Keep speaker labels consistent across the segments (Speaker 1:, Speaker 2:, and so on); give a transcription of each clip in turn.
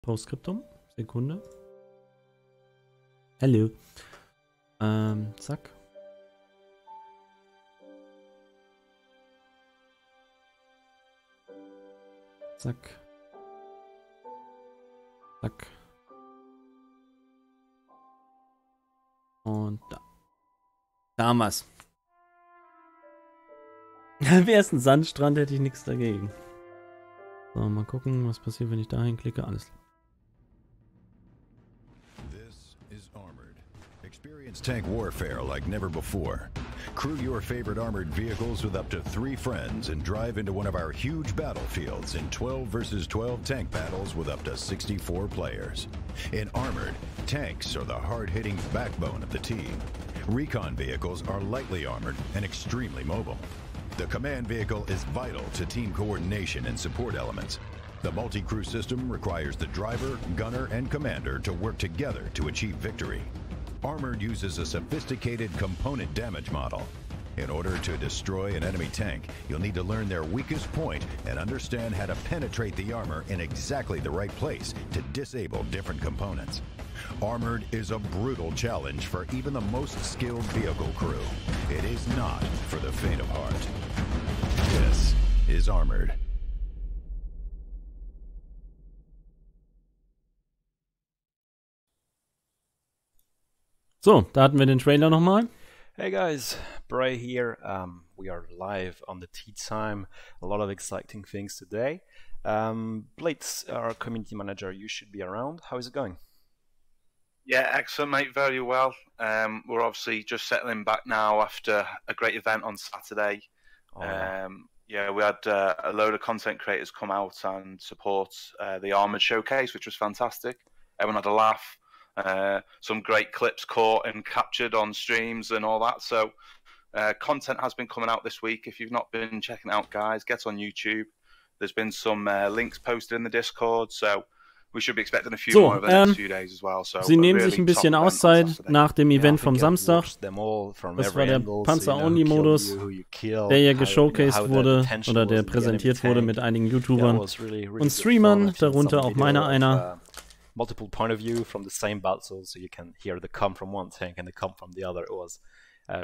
Speaker 1: Postscriptum. Sekunde. Hello. Zack. Zack. Zack. Und da. Da haben wir's. Wäre es ein Sandstrand, hätte ich nichts dagegen. So, mal gucken, was passiert, wenn ich da hinklicke. Alles klar.
Speaker 2: This is Armored. Experience tank warfare like never before. Crew your favorite armored vehicles with up to 3 friends and drive into one of our huge battlefields in 12 versus 12 tank battles with up to 64 players. In Armored, tanks are the hard-hitting backbone of the team. Recon vehicles are lightly armored and extremely mobile. The command vehicle is vital to team coordination and support elements. The multi-crew system requires the driver, gunner, and commander to work together to achieve victory. Armored uses a sophisticated component damage model. In order to destroy an enemy tank, you'll need to learn their weakest point and understand how to penetrate the armor in exactly the right place to disable different components. Armored is a brutal challenge for even the most skilled vehicle crew. It is not for the faint of heart. This is Armored.
Speaker 1: So, da hatten wir den Trailer nochmal.
Speaker 3: Hey guys, Bray here. We are live on the TeaTime. A lot of exciting things today. Blitz, our community manager, you should be around. How is it going?
Speaker 4: Yeah, excellent, mate. Very well. We're obviously just settling back now after a great event on Saturday.
Speaker 3: Oh, yeah.
Speaker 4: Yeah, we had a load of content creators come out and support the Armored Showcase, which was fantastic. Everyone had a laugh. Some great clips caught and captured on streams and all that. So content has been coming out this week. If you've not been checking it out, guys, get on YouTube. There's been some links posted in the Discord, so we should be expecting a few more over the next few days as well. So
Speaker 1: Sie nehmen sich ein bisschen Auszeit nach dem Event vom Samstag. Das war der Panzer-Only-Modus, der hier geshowcased wurde oder der präsentiert wurde mit einigen YouTubern und Streamern, darunter auch meiner einer.
Speaker 3: Multiple point of view from the same battle, so you can hear the come from one tank and the come from the other. It was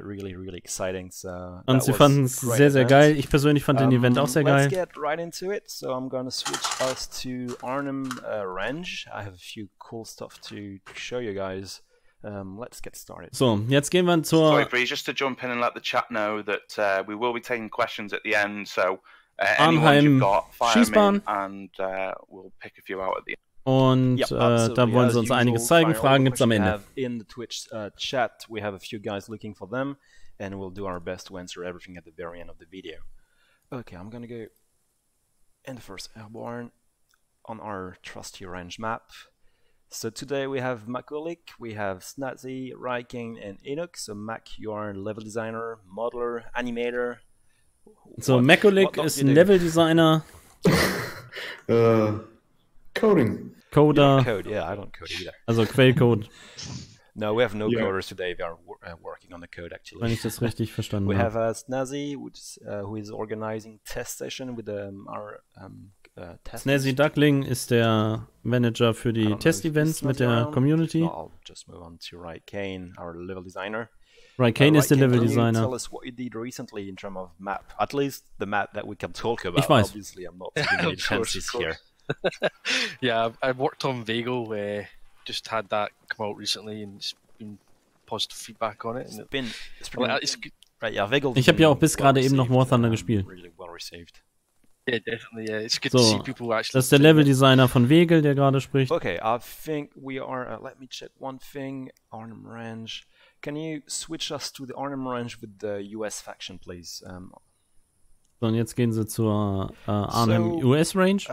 Speaker 3: really exciting. So
Speaker 1: und sie fanden es sehr, sehr geil. Ich persönlich fand den Event auch sehr geil.
Speaker 3: Let's get right into it. So I'm gonna switch us to Arnhem Range. I have a few cool stuff to show you guys. Let's get started.
Speaker 1: So, jetzt gehen wir zur...
Speaker 4: Sorry, Bree, just to jump in and let the chat know that we will be taking questions at the end. So
Speaker 1: anyone you've
Speaker 4: got, fire them in, and we'll pick a few out at the end.
Speaker 1: Und da wollen sie uns einiges zeigen. Fragen gibt es am Ende.
Speaker 3: In the Twitch chat, we have a few guys looking for them, and we'll do our best to answer everything at the very end of the video. Okay, I'm gonna go in the first airborne on our trusty range map. So today we have Makolik, we have Snazzy, Ryking, and Enoch. So Mac, you are a level designer, modeler, animator.
Speaker 1: So Makolik ist ein Level Designer.
Speaker 5: Coding.
Speaker 1: Coder.
Speaker 3: Yeah, code, yeah, I don't code either.
Speaker 1: Also Quellcode.
Speaker 3: No, we have no coders today. We are working on the code actually.
Speaker 1: Wenn ich das richtig verstanden
Speaker 3: habe. We
Speaker 1: habe.
Speaker 3: have Snazzy, who is organizing test session with our test.
Speaker 1: Snazzy Duckling ist der Manager für die Test-Events mit der Community.
Speaker 3: I'll just move on to Ryking, our level designer.
Speaker 1: Ryking ist der Level Designer.
Speaker 3: Tell us what you did recently in terms of map. At least the map that we can talk about.
Speaker 1: Ich weiß.
Speaker 3: Obviously, I'm not giving any chances here.
Speaker 6: Yeah, I worked on Vagel. Just had that come out recently, and it's been positive feedback on it.
Speaker 3: It's been right, yeah, Vagel.
Speaker 1: Ich habe ja auch bis gerade eben noch War Thunder gespielt.
Speaker 3: Really well received.
Speaker 6: Yeah, definitely. Yeah, it's good to see people actually.
Speaker 1: Das ist der Level Designer von Wegel, der gerade spricht.
Speaker 3: Okay, I think we are. Let me check one thing. Arnhem Range. Can you switch us to the Arnhem Range with the US faction, please?
Speaker 1: So, und jetzt gehen sie zur Arnhem US Range.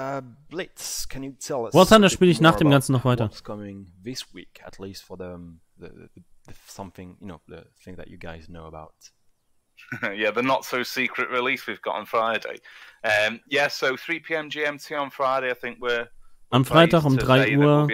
Speaker 3: Blitz, can you tell us
Speaker 1: War Thunder spiele ich nach dem Ganzen noch weiter.
Speaker 3: What's coming this week, at least for the something, you know, the thing that you guys know about.
Speaker 4: Yeah, the not so secret release we've got on Friday. Yeah, so 3 p.m. GMT on Friday. I think we're
Speaker 1: am Freitag um 3 Uhr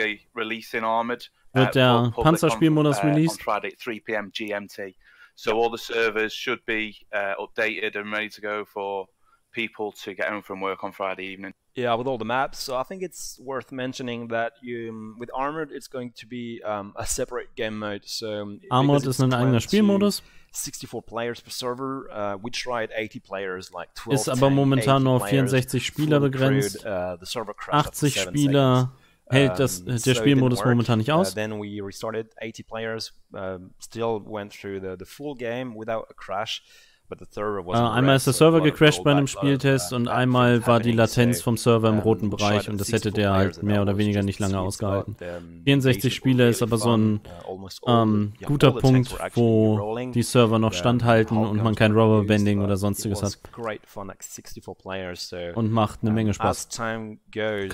Speaker 1: wird der Panzerspielmodus released.
Speaker 4: On Friday at 3 p.m. GMT. So all the servers should be updated and ready to go for people to get home from work on Friday evening.
Speaker 3: Yeah, with all the maps. So I think it's worth mentioning that with Armored, it's going to be a separate game mode. So
Speaker 1: Armored ist ein eigener Spielmodus.
Speaker 3: 64 players per server. We tried 80 players, like 12.
Speaker 1: Ist aber momentan nur auf 64 Spieler begrenzt. 80 Spieler hält der Spielmodus momentan nicht aus.
Speaker 3: Then we restarted 80 players. Still went through the full game without a crash.
Speaker 1: Einmal ist der Server gecrashed bei einem Spieltest und einmal war die Latenz vom Server im roten Bereich und das hätte der halt mehr oder weniger nicht lange ausgehalten. 64 Spieler ist aber so ein guter Punkt, wo die Server noch standhalten und man kein Rubberbanding oder sonstiges hat. Und macht eine Menge Spaß. Kann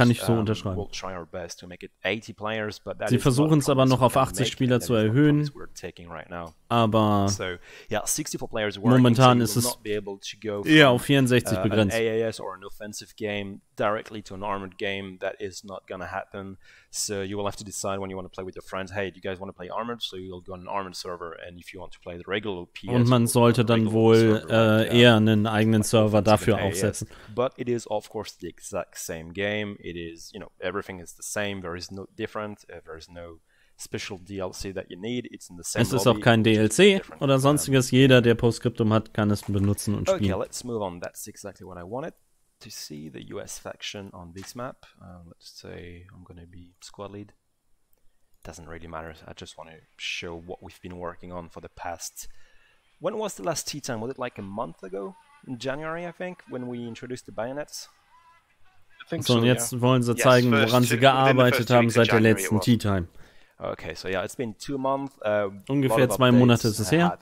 Speaker 1: ich so unterschreiben. Sie versuchen es aber noch auf 80 Spieler zu erhöhen, aber momentan ist es eher auf 64 begrenzt.
Speaker 3: AAS or an offensive game directly to an armored game, that is not gonna happen. So you will have to decide when you want to play with your friends. Hey, do you guys want to play armored? So you'll go on an armored server, and if you want to play the regular PS.
Speaker 1: Und man sollte dann wohl eher einen eigenen Server dafür aufsetzen.
Speaker 3: But it is of course the exact same game. It is, you know, everything is the same. There is no different. There is no special DLC that you need. It's in the same
Speaker 1: es ist auch kein DLC oder sonstiges. Jeder, der Scriptum hat, kann es benutzen und spielen.
Speaker 3: Okay, let's move on. That's exactly what I wanted to see. The US faction on this map. Let's say I'm going to be squad lead. Doesn't really matter. I just want to show what we've been working on for the past... When was the last TeaTime? Was it like a month ago? In January, I think, when we introduced the bayonets?
Speaker 1: So, und jetzt wollen sie zeigen, woran sie gearbeitet haben seit der letzten TeaTime.
Speaker 3: Okay, so yeah, it's been 2 months.
Speaker 1: Ungefähr 2 Monate ist es her.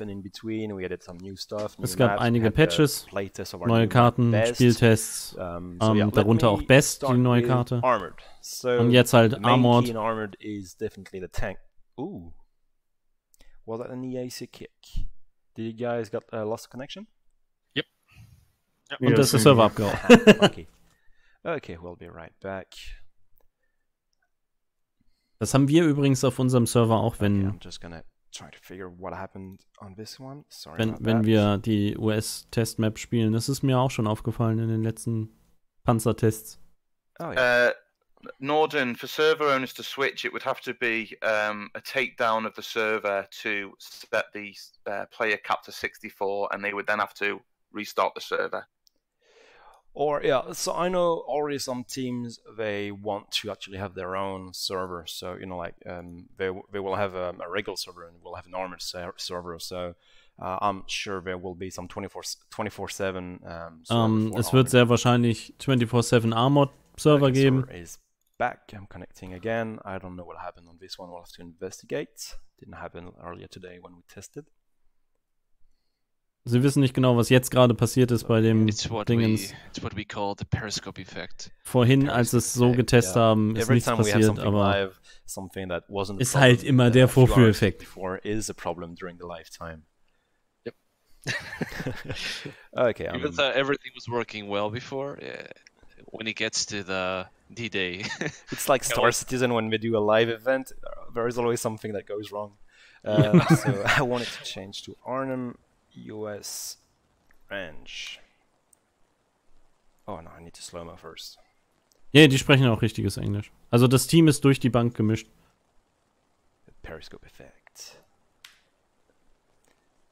Speaker 1: Es gab einige Patches, neue Karten, Spieltests, darunter auch Best, die neue Karte. Und jetzt halt Armored.
Speaker 3: Ooh. Was that an EAC kick? Did you guys got lost connection?
Speaker 6: Yep.
Speaker 1: Und das ist der Server abgehauen.
Speaker 3: Okay, we'll be right back.
Speaker 1: Das haben wir übrigens auf unserem Server auch, wenn wir die US-Test-Map spielen. Das ist mir auch schon aufgefallen in den letzten Panzertests.
Speaker 4: Oh, yeah. Norden, for server owners to switch, it would have to be a takedown of the server to set the player cap to 64, and they would then have to restart the server.
Speaker 3: Or yeah, so I know already some teams, they want to actually have their own server. So you know, like they will have a regular server and will have an armored server. So I'm sure there will be some 24/7.
Speaker 1: Es wird sehr wahrscheinlich 24/7 Armored Server geben.
Speaker 3: Is back. I'm connecting again. I don't know what happened on this one. We'll have to investigate. Didn't happen earlier today when we tested.
Speaker 1: Sie wissen nicht genau, was jetzt gerade passiert ist bei dem Dingens.
Speaker 6: It's what we call the periscope effect.
Speaker 1: Vorhin, als es so getestet haben, ist nichts passiert, aber ist halt immer der Vorführeffekt.
Speaker 6: Yep.
Speaker 3: Okay.
Speaker 6: Even though everything was working well before, when it gets to the D-Day.
Speaker 3: It's like Star Citizen when we do a live event. There is always something that goes wrong. So I wanted to change to Arnhem. US range. Oh no, I need to slow-mo first.
Speaker 1: Ja, die sprechen auch richtiges Englisch. Also das Team ist durch die Bank gemischt.
Speaker 3: The periscope effect.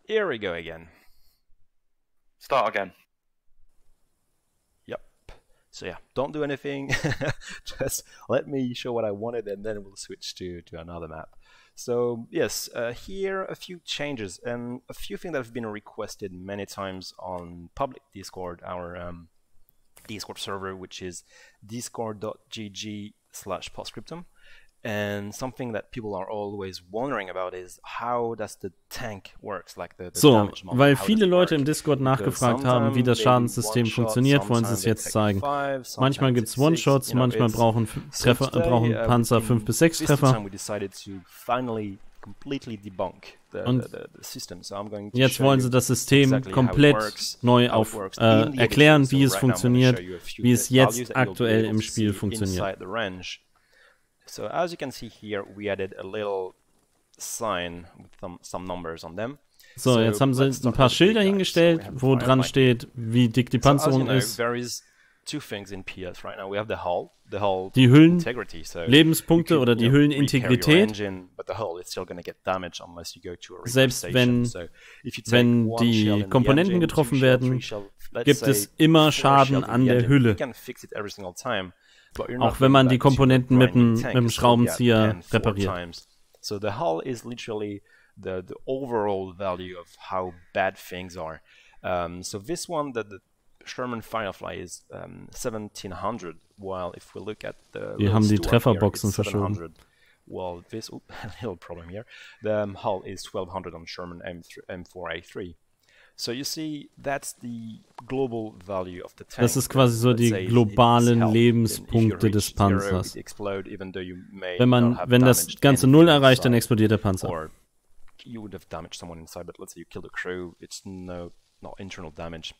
Speaker 3: Here we go again.
Speaker 4: Start again.
Speaker 3: Yep. So yeah, don't do anything. Just let me show what I wanted and then we'll switch to another map. So yes, here a few changes and a few things that have been requested many times on public Discord, our Discord server, which is discord.gg/postscriptum. And something that people are always wondering about is how does the tank works, like the damage model.
Speaker 1: Weil viele Leute im Discord nachgefragt haben, wie das Schadenssystem funktioniert, wollen sie es jetzt zeigen. Manchmal gibt es One-Shots, manchmal brauchen Panzer 5 bis 6 Treffer. Und jetzt wollen sie das System komplett neu erklären, wie es funktioniert, wie es jetzt aktuell im Spiel funktioniert.
Speaker 3: So as you can see here, we added a little sign with some numbers on them.
Speaker 1: So, jetzt haben sie ein paar Schilder hingestellt, wo dran steht, wie dick die Panzerung ist. Die Hüllenlebenspunkte oder die Hüllenintegrität. Selbst wenn die Komponenten getroffen werden, gibt es immer Schaden an der Hülle. Auch wenn man die Komponenten mit dem Schraubenzieher repariert.
Speaker 3: So the hull is literally the overall value of how bad things are. So this one, the Sherman Firefly is 1700, while if we look at the
Speaker 1: die haben die Trefferboxen verschoben.
Speaker 3: Well, this a little problem here. The hull is 1200 on Sherman M4A3. So you see, that's the global value of the tank.
Speaker 1: Das ist quasi so die globalen Lebenspunkte des Panzers. Wenn das Ganze 0 erreicht, dann explodiert der Panzer.
Speaker 3: You would have damaged someone inside, but let's say you kill the crew, it's not internal damage.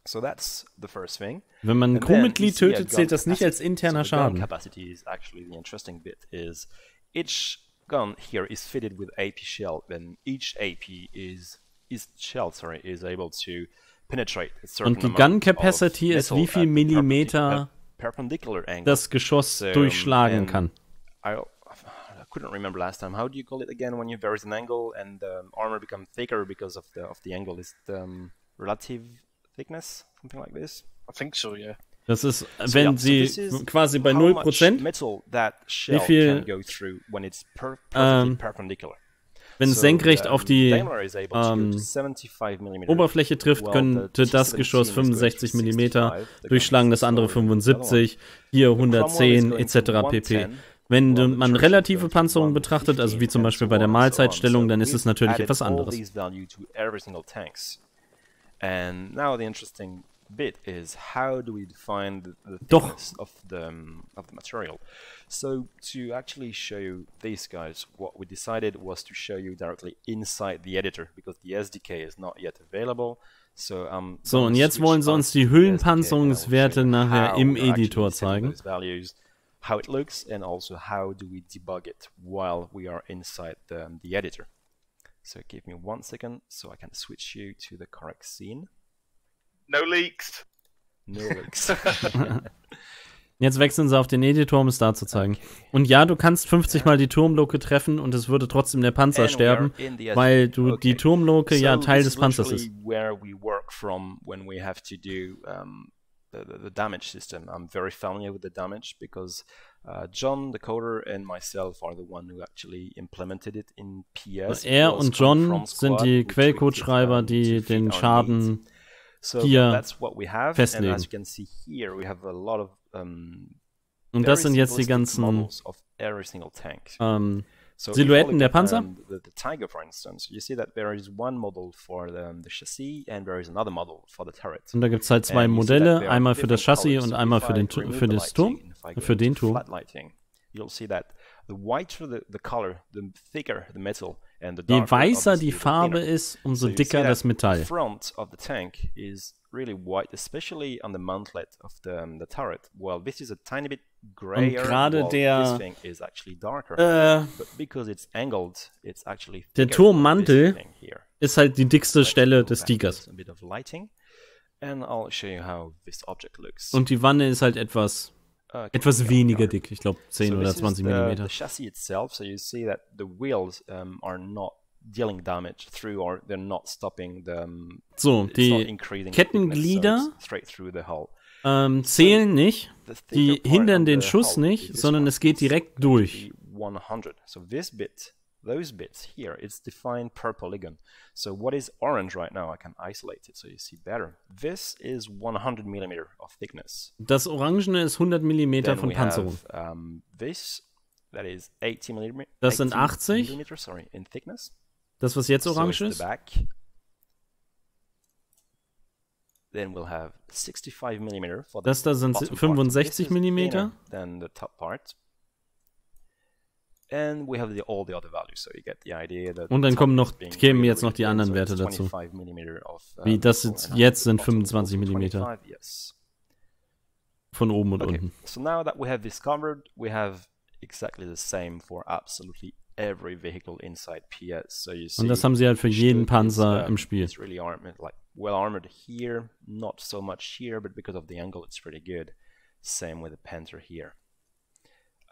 Speaker 3: So that's the first thing.
Speaker 1: Wenn man ein Crewmitglied tötet, zählt das nicht als interner Schaden.
Speaker 3: Capacity is actually the interesting bit. Is each gun here is fitted with AP shell, then each AP is able to penetrate a certain
Speaker 1: Und die Gun Capacity ist, wie viel Millimeter das Geschoss durchschlagen kann.
Speaker 3: I couldn't remember last time. How do you call it again when there is an angle and the armor becomes thicker because of the angle? Is the relative thickness, something like this?
Speaker 6: I think so, yeah.
Speaker 1: Das ist, wenn sie quasi bei 0%, wie viel, wenn es senkrecht auf die Oberfläche trifft, könnte das Geschoss 65 mm durchschlagen, das andere 75, hier 110 etc. pp. Wenn man relative Panzerung betrachtet, also wie zum Beispiel bei der Mahlzeitstellung, dann ist es natürlich etwas anderes.
Speaker 3: And now the interesting bit is how do we define the thickness of the material. So to actually show you these guys, what we decided was to show you directly inside the editor, because the SDK is not yet available. So
Speaker 1: und jetzt wollen sie uns die Hüllenpanzerungswerte nachher im Editor zeigen.
Speaker 3: How it looks, and also how do we debug it while we are inside the editor. So give me 1 second so I can switch you to the correct scene.
Speaker 4: No leaks.
Speaker 3: No leaks.
Speaker 1: Jetzt wechseln sie auf den Editor, um es da zu zeigen. Okay. Und ja, du kannst 50 Mal die Turmloke treffen und es würde trotzdem der Panzer sterben, weil die Turmloke ja Teil des Panzers ist.
Speaker 3: Where we work from when we have to do the damage system. I'm very familiar with the damage because John, the coder, and myself are the one who actually implemented it in PS.
Speaker 1: Er und John sind die Quellcode-Schreiber, die den Schaden hier festlegen. Und das sind jetzt die ganzen Silhouetten der Panzer.
Speaker 3: The Tiger, for instance, you see that there is one model for the chassis and there is another model for the turret.
Speaker 1: Und da gibt es halt zwei Modelle, einmal für das Chassis und einmal für den Turm.
Speaker 3: You'll see that the whiter the color, the thicker the metal, and the
Speaker 1: Je weißer die Farbe ist, umso dicker das Metall.
Speaker 3: The front of the tank is really white, especially on the mantlet of the turret. Well, this is a tiny bit grayer.
Speaker 1: Und gerade
Speaker 3: this thing is actually darker. But because it's angled, it's actually
Speaker 1: der Turmmantel ist halt die dickste Stelle des Tigers.
Speaker 3: A bit of lighting, and I'll show you how this object looks.
Speaker 1: Und die Wanne ist halt etwas weniger dick, ich glaube 10 oder 20 mm.
Speaker 3: The chassis itself, so you see that the wheels are not dealing damage through, or they're not stopping the.
Speaker 1: So, die Kettenglieder zählen nicht, die hindern den Schuss nicht, sondern es geht direkt durch.
Speaker 3: 100. So this bit, those bits here, it's defined per polygon. So what is orange right now? I can isolate it so you see better. This is 100 mm of thickness.
Speaker 1: Das Orangene ist 100 mm von Panzerung.
Speaker 3: This, that is 80 mm.
Speaker 1: Das sind 80
Speaker 3: in thickness.
Speaker 1: Das, was jetzt orange ist.
Speaker 3: Then we'll have 65 mm for the
Speaker 1: das da sind 65 mm.
Speaker 3: Then the top part. And we have all the other values, so you get the idea that.
Speaker 1: Und dann kämen jetzt noch die anderen Werte dazu. Wie das jetzt sind 25 mm. Von oben und unten.
Speaker 3: So now that we have this covered, we have exactly the same for absolutely every vehicle inside PS. So you see,
Speaker 1: und das haben sie halt für jeden Panzer im Spiel.
Speaker 3: It's really armored, like well armored here, not so much here, but because of the angle, it's pretty good. Same with the Panzer here.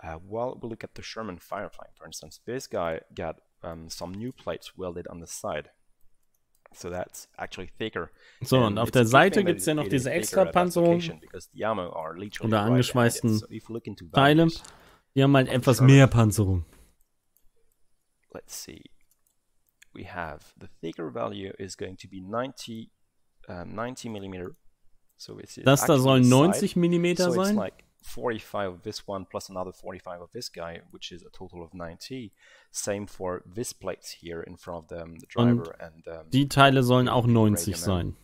Speaker 3: Well, we look at the Sherman Firefly, for instance. This guy got some new plates welded on the side. So that's actually thicker.
Speaker 1: So, und auf der Seite gibt es ja noch diese extra Panzerung oder angeschweißten Teile. Die haben halt etwas mehr Panzerung.
Speaker 3: Let's see. We have the thicker value is going to be 90 millimeter. So it's
Speaker 1: das da soll 90 Millimeter sein.
Speaker 3: So it's like 45 of this one plus another 45 of this guy, which is a total of 90. Same for this plates here in front of the driver.
Speaker 1: Und die Teile sollen auch 90 sein.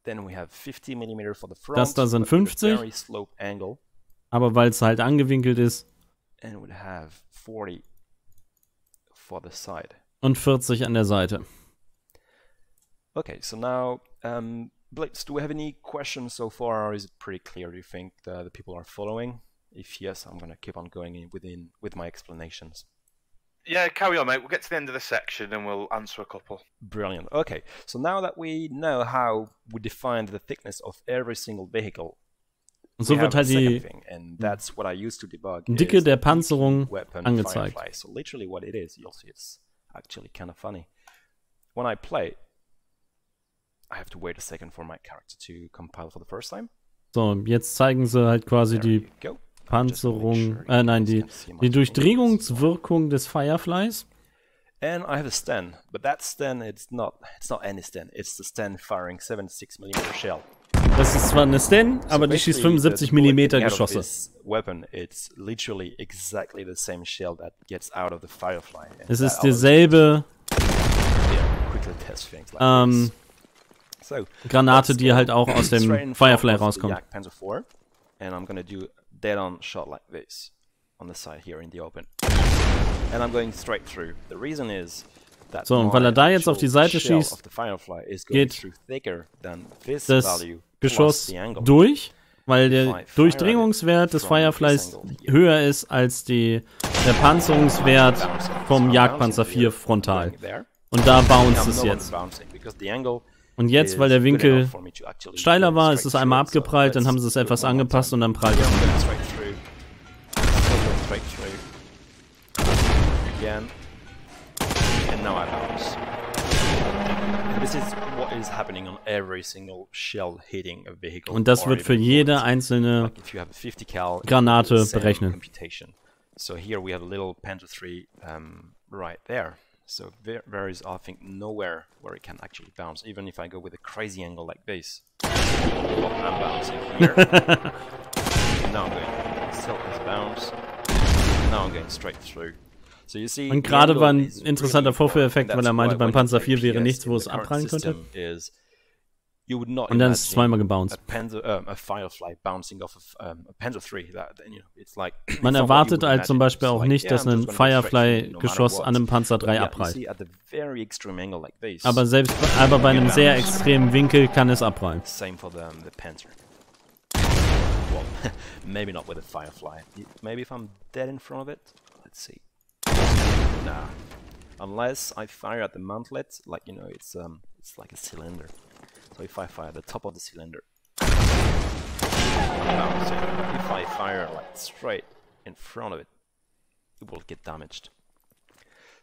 Speaker 3: Then we have 50 millimeter for the front.
Speaker 1: Das da sind 50.
Speaker 3: Very slope angle.
Speaker 1: Aber weil es halt angewinkelt ist.
Speaker 3: And we'll have 40 for the side.
Speaker 1: Und 40 an der Seite.
Speaker 3: Okay, so now, Blitz, do we have any questions so far, or is it pretty clear? Do you think the people are following? If yes, I'm going to keep on going with my explanations.
Speaker 4: Yeah, carry on, mate. We'll get to the end of the section and we'll answer a couple.
Speaker 3: Brilliant. Okay, so now that we know how we defined the thickness of every single vehicle,
Speaker 1: und so wird halt die Dicke der Panzerung angezeigt.
Speaker 3: So literally what it is, you'll see it's actually kind of funny. When I play, I have to wait a second for my character to compile for the first time.
Speaker 1: So, jetzt zeigen sie halt quasi die Panzerung, nein, die Durchdringungswirkung des Fireflies.
Speaker 3: And I have a Sten, but that Sten, it's not any Sten, it's the Sten firing 76mm shell.
Speaker 1: Das ist zwar eine Sten, aber die schießt 75 mm Geschosse.
Speaker 3: Weapon, it's literally exactly the same shell that gets out of the Firefly.
Speaker 1: Es ist dieselbe Granate, die halt auch aus dem Firefly rauskommt.
Speaker 3: And I'm gonna do dead-on shot like this on the side here in the open, and I'm going straight through. The reason is that
Speaker 1: so, und weil er da jetzt auf die Seite schießt, geht das Geschoss durch, weil der Durchdringungswert des Fireflies höher ist als der Panzerungswert vom Jagdpanzer 4 frontal. Und da bounced es jetzt. Und jetzt, weil der Winkel steiler war, ist es einmal abgeprallt, dann haben sie es etwas angepasst und dann prallt es wieder. Und das wird für jede einzelne Granate berechnet.
Speaker 3: So here we have a little Panzer 3 right there. So there is, I think, nowhere where it can actually bounce. Even if I go with a crazy angle like this, I'm bouncing here. Now I'm going still as bounce. Now I'm going straight through. So you see.
Speaker 1: Und gerade war ein interessanter Vorführeffekt, weil er meinte, beim Panzer 4 wäre nichts, wo es abprallen könnte. Und dann ist es zweimal gebounced. Man erwartet halt zum Beispiel auch nicht, dass ein Firefly-Geschoss an einem Panzer 3 abprallt. Aber bei einem sehr extremen Winkel kann es abprallen.
Speaker 3: Maybe not with a Firefly. Maybe if I'm dead in front of it. Let's see. Nah. Unless I fire at the mantlet, like, you know, it's like a cylinder. So if I fire the top of the cylinder, if I fire like straight in front of it, it will get damaged.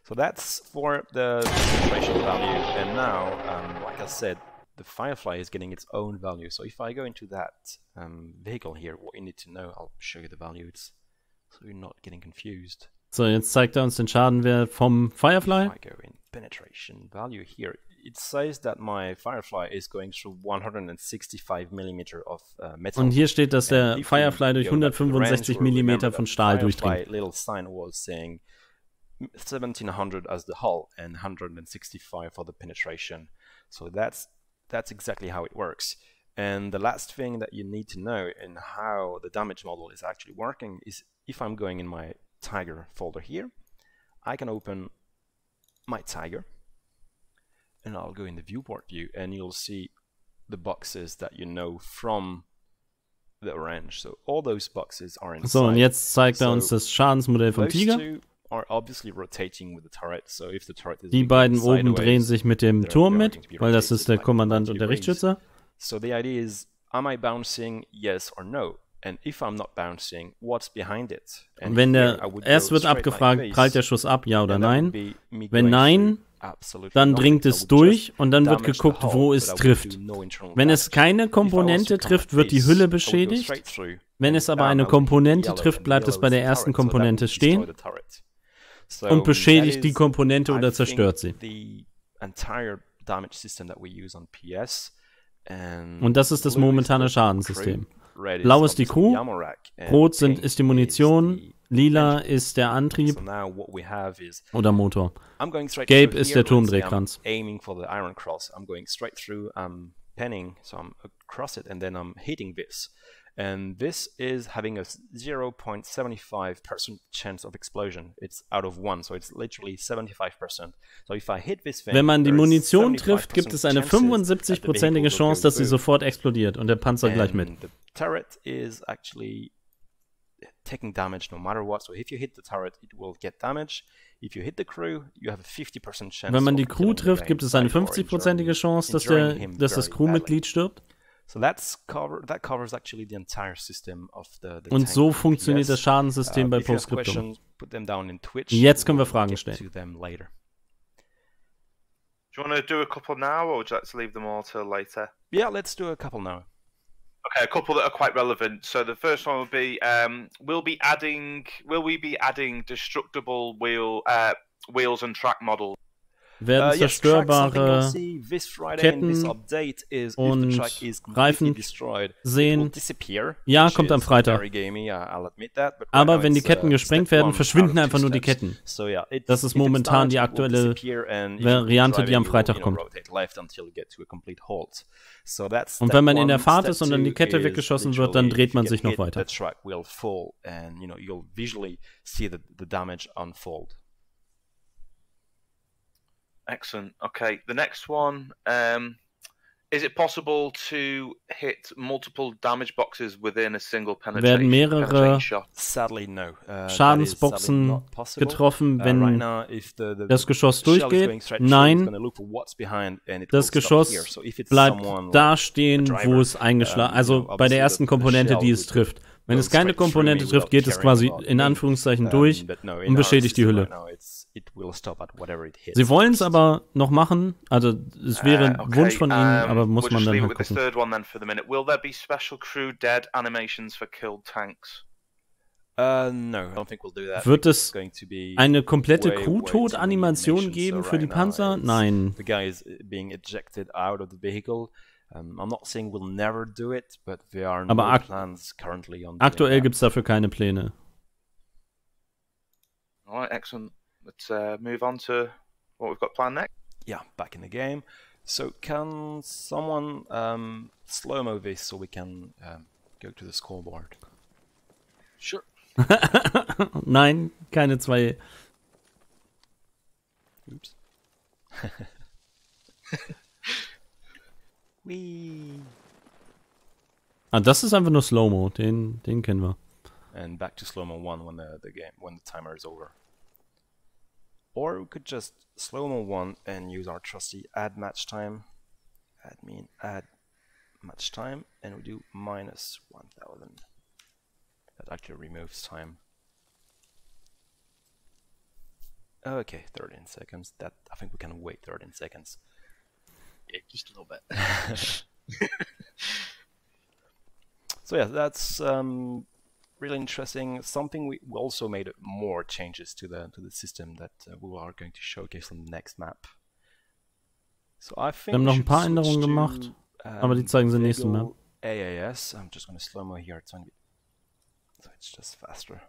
Speaker 3: So that's for the concentration value. And now, like I said, the Firefly is getting its own value. So if I go into that vehicle here, what you need to know, I'll show you the values, so you're not getting confused.
Speaker 1: So, jetzt zeigt er uns den Schadenwert vom Firefly.
Speaker 3: If I go in penetration value here, it says that my Firefly is going through 165 mm of metal.
Speaker 1: Und hier steht, dass der Firefly durch 165 mm von Stahl durchdringt.
Speaker 3: Little sign was saying 1700 as the hull and 165 for the penetration. So that's exactly how it works. And the last thing that you need to know in how the damage model is actually working is if I'm going in my Tiger folder here, I can open my Tiger and I'll go in the viewport view and you'll see the boxes that you know from the orange. So all those boxes are inside.
Speaker 1: So, und jetzt zeigt er uns das Schadensmodell vom Tiger.
Speaker 3: Are obviously rotating with the turret. So if the turret is
Speaker 1: Die beiden oben drehen sich mit dem Turm mit, weil das ist der Kommandant und der Richtschütze.
Speaker 3: So the idea is, am I bouncing, yes or no? And if I'm not bouncing, what's behind it?
Speaker 1: Und wenn erst wird abgefragt, prallt der Schuss ab, ja oder nein? Wenn nein, dann dringt es durch und dann wird geguckt, wo es trifft. Wenn es keine Komponente trifft, wird die Hülle beschädigt. Wenn es aber eine Komponente trifft, bleibt es bei der ersten Komponente stehen und beschädigt die Komponente oder zerstört sie. Und das ist das momentane Schadensystem. Blau ist die Crew, rot ist die Munition, lila ist der Antrieb oder Motor. Gelb ist der Turmdrehkranz.
Speaker 3: And this is having a 0.75% chance of explosion. It's out of 1, so it's literally 75%. So if I hit this thing,
Speaker 1: wenn man die Munition trifft, gibt es eine 75%ige Chance, dass sie sofort explodiert und der Panzer gleich mit.
Speaker 3: The turret is actually taking damage no matter what. So if you hit the turret, it will get damage. If you hit the crew, you have a 50% chance.
Speaker 1: Wenn man die Crew trifft, gibt es eine 50%ige Chance, dass das Crewmitglied stirbt.
Speaker 3: So that covers actually the entire system of the
Speaker 1: Und so funktioniert das Schadensystem bei Postscriptum. Jetzt können wir Fragen stellen.
Speaker 4: Do you want to do a couple now, or would you like to leave them all till later?
Speaker 3: Yeah, let's do a couple now.
Speaker 4: Okay, a couple that are quite relevant. So the first one will be: will we be adding destructible wheels and track models?
Speaker 1: Werden zerstörbare Ketten und Reifen sehen. Ja, kommt am Freitag. Aber wenn die Ketten gesprengt werden, verschwinden einfach nur die Ketten. Das ist momentan die aktuelle Variante, die am Freitag kommt. Und wenn man in der Fahrt ist und dann die Kette weggeschossen wird, dann dreht man sich noch weiter.
Speaker 4: Excellent. Okay, the next one. Is it possible to hit multiple damage boxes within a single penetration?
Speaker 1: Werden mehrere
Speaker 3: Sadly, no.
Speaker 1: Schadensboxen getroffen, wenn das Geschoss durchgeht? Nein. Das Geschoss bleibt da stehen, wo es eingeschlagen, also bei der ersten Komponente, die es trifft. Wenn es keine Komponente trifft, geht es quasi in Anführungszeichen durch und beschädigt die Hülle. Sie wollen es aber noch machen, also es wäre ein Wunsch von ihnen, aber muss man dann halt gucken.
Speaker 4: Will there be special crew dead animations for killed tanks?
Speaker 3: No, I don't think we'll do that.
Speaker 1: Wird es eine komplette Crew-Tod-Animation geben für die Panzer? Nein.
Speaker 3: The guy is being ejected out of the vehicle. I'm not saying we'll never do it, but there are no plans currently on.
Speaker 1: Aktuell gibt es dafür keine Pläne.
Speaker 4: Alright, excellent. Let's move on to what we've got planned next.
Speaker 3: Yeah, back in the game. So can someone slow-mo this so we can go to the scoreboard?
Speaker 6: Sure.
Speaker 1: Nein, keine zwei.
Speaker 3: Oops. Whee.
Speaker 1: Ah, das ist einfach nur Slow-Mo, den kennen wir.
Speaker 3: And back to slow-mo 1 when the timer is over. Or we could just slow-mo 1 and use our trusty add match time. Add match time, and we do -1000. That actually removes time. Okay, 13 seconds. I think we can wait 13 seconds.
Speaker 6: Yeah, just a little bit.
Speaker 3: So yeah, that's really interesting. Something we also made more changes to the system that we are going to showcase on the next map. So I think
Speaker 1: wir haben noch ein paar Änderungen gemacht, aber die zeigen sie im nächsten Map.
Speaker 3: AAS. I'm just going to slow-mo here. So it's just faster.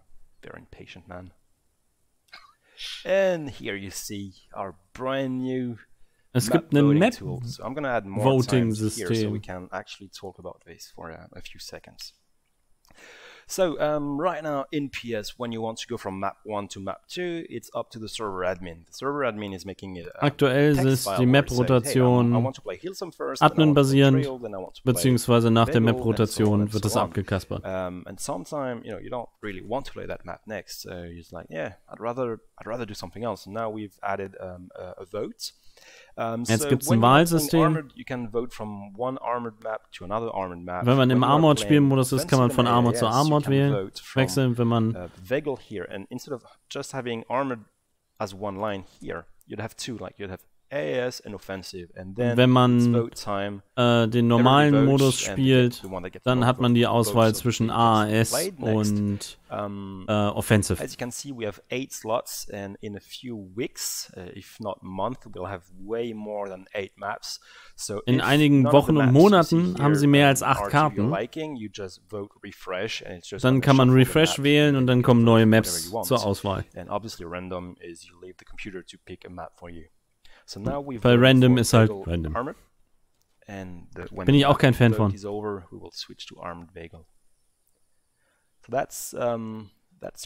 Speaker 3: They're impatient, man. And here you see our brand new
Speaker 1: Es gibt ein
Speaker 3: Map-Voting-System. So we can actually talk about this for a few seconds. So right now in PS, when you want to go from map 1 to map 2, it's up to the server admin. The server admin is making it.
Speaker 1: Aktuell ist die Map-Rotation admin-basierend, beziehungsweise nach der Map-Rotation wird es abgekaspert.
Speaker 3: And sometimes you don't really want to play that map next, so you're just like, yeah, I'd rather do something else. And now we've added a vote.
Speaker 1: Jetzt gibt es ein Wahlsystem. Wenn man im Armored-Spielmodus ist, kann man von Armored zu Armored wählen, wechseln, wenn man
Speaker 3: Vehicle here, and instead of just having Armored as one line here, you'd have two, like you'd have AAS and Offensive, and then
Speaker 1: wenn man den normalen Modus spielt, dann hat man die Auswahl zwischen AAS und Offensive.
Speaker 3: As you can see, we have 8 slots, and in a few weeks, if not month, we'll have way more than 8 maps. So
Speaker 1: in einigen Wochen und Monaten haben sie mehr als 8 Karten. Dann kann man Refresh wählen und dann kommen neue Maps zur Auswahl.
Speaker 3: And obviously random is you leave the computer to pick a map for you. So now we've
Speaker 1: Weil random ist halt random. Bin ich auch kein Fan von.
Speaker 3: Over, we will switch to armored vehicle. So that's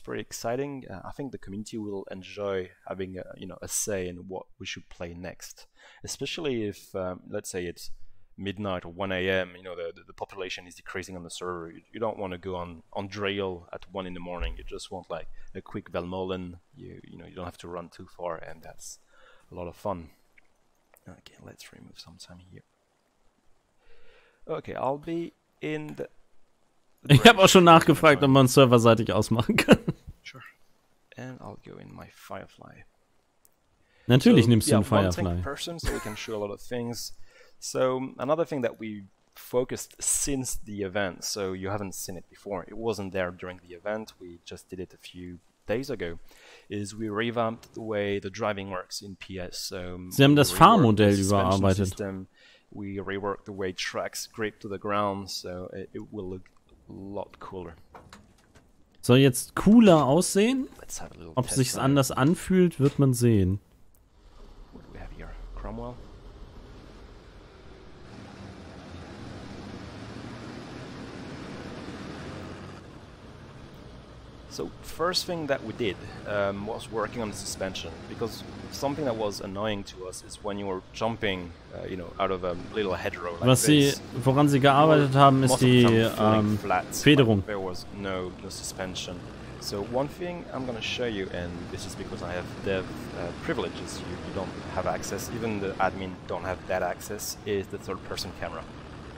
Speaker 3: pretty exciting. I think the community will enjoy having a say in what we should play next, especially if let's say it's midnight or 1 a.m. The population is decreasing on the server. You don't want to go on drill at 1 in the morning. You just want like a quick Velmolen. You don't have to run too far, and that's a lot of fun. Okay, let's remove some time here. Okay, I'll be in the...
Speaker 1: Ich habe auch schon nachgefragt, ob man serverseitig ausmachen kann.
Speaker 3: Sure. And I'll go in my Firefly.
Speaker 1: Natürlich nimmst du einen Firefly.
Speaker 3: Person, so we can show a lot of things. So another thing that we focused since the event, so you haven't seen it before, it wasn't there during the event, we just did it a few days ago, is we revamped the way the driving works in PS. So
Speaker 1: Sie haben das Fahrmodell überarbeitet.
Speaker 3: We reworked the way tracks grip to the ground, so it will look a lot cooler.
Speaker 1: Soll jetzt cooler aussehen? Ob sich's anders anfühlt, wird man sehen.
Speaker 3: What do we have here? Cromwell. So first thing that we did was working on the suspension, because something that was annoying to us is when you were jumping, out of a little hedgerow like
Speaker 1: woran sie gearbeitet haben, ist die Federung.
Speaker 3: There was no suspension. So one thing I'm going to show you, and this is because I have dev privileges, you don't have access, even the admin don't have that access, is the third-person camera.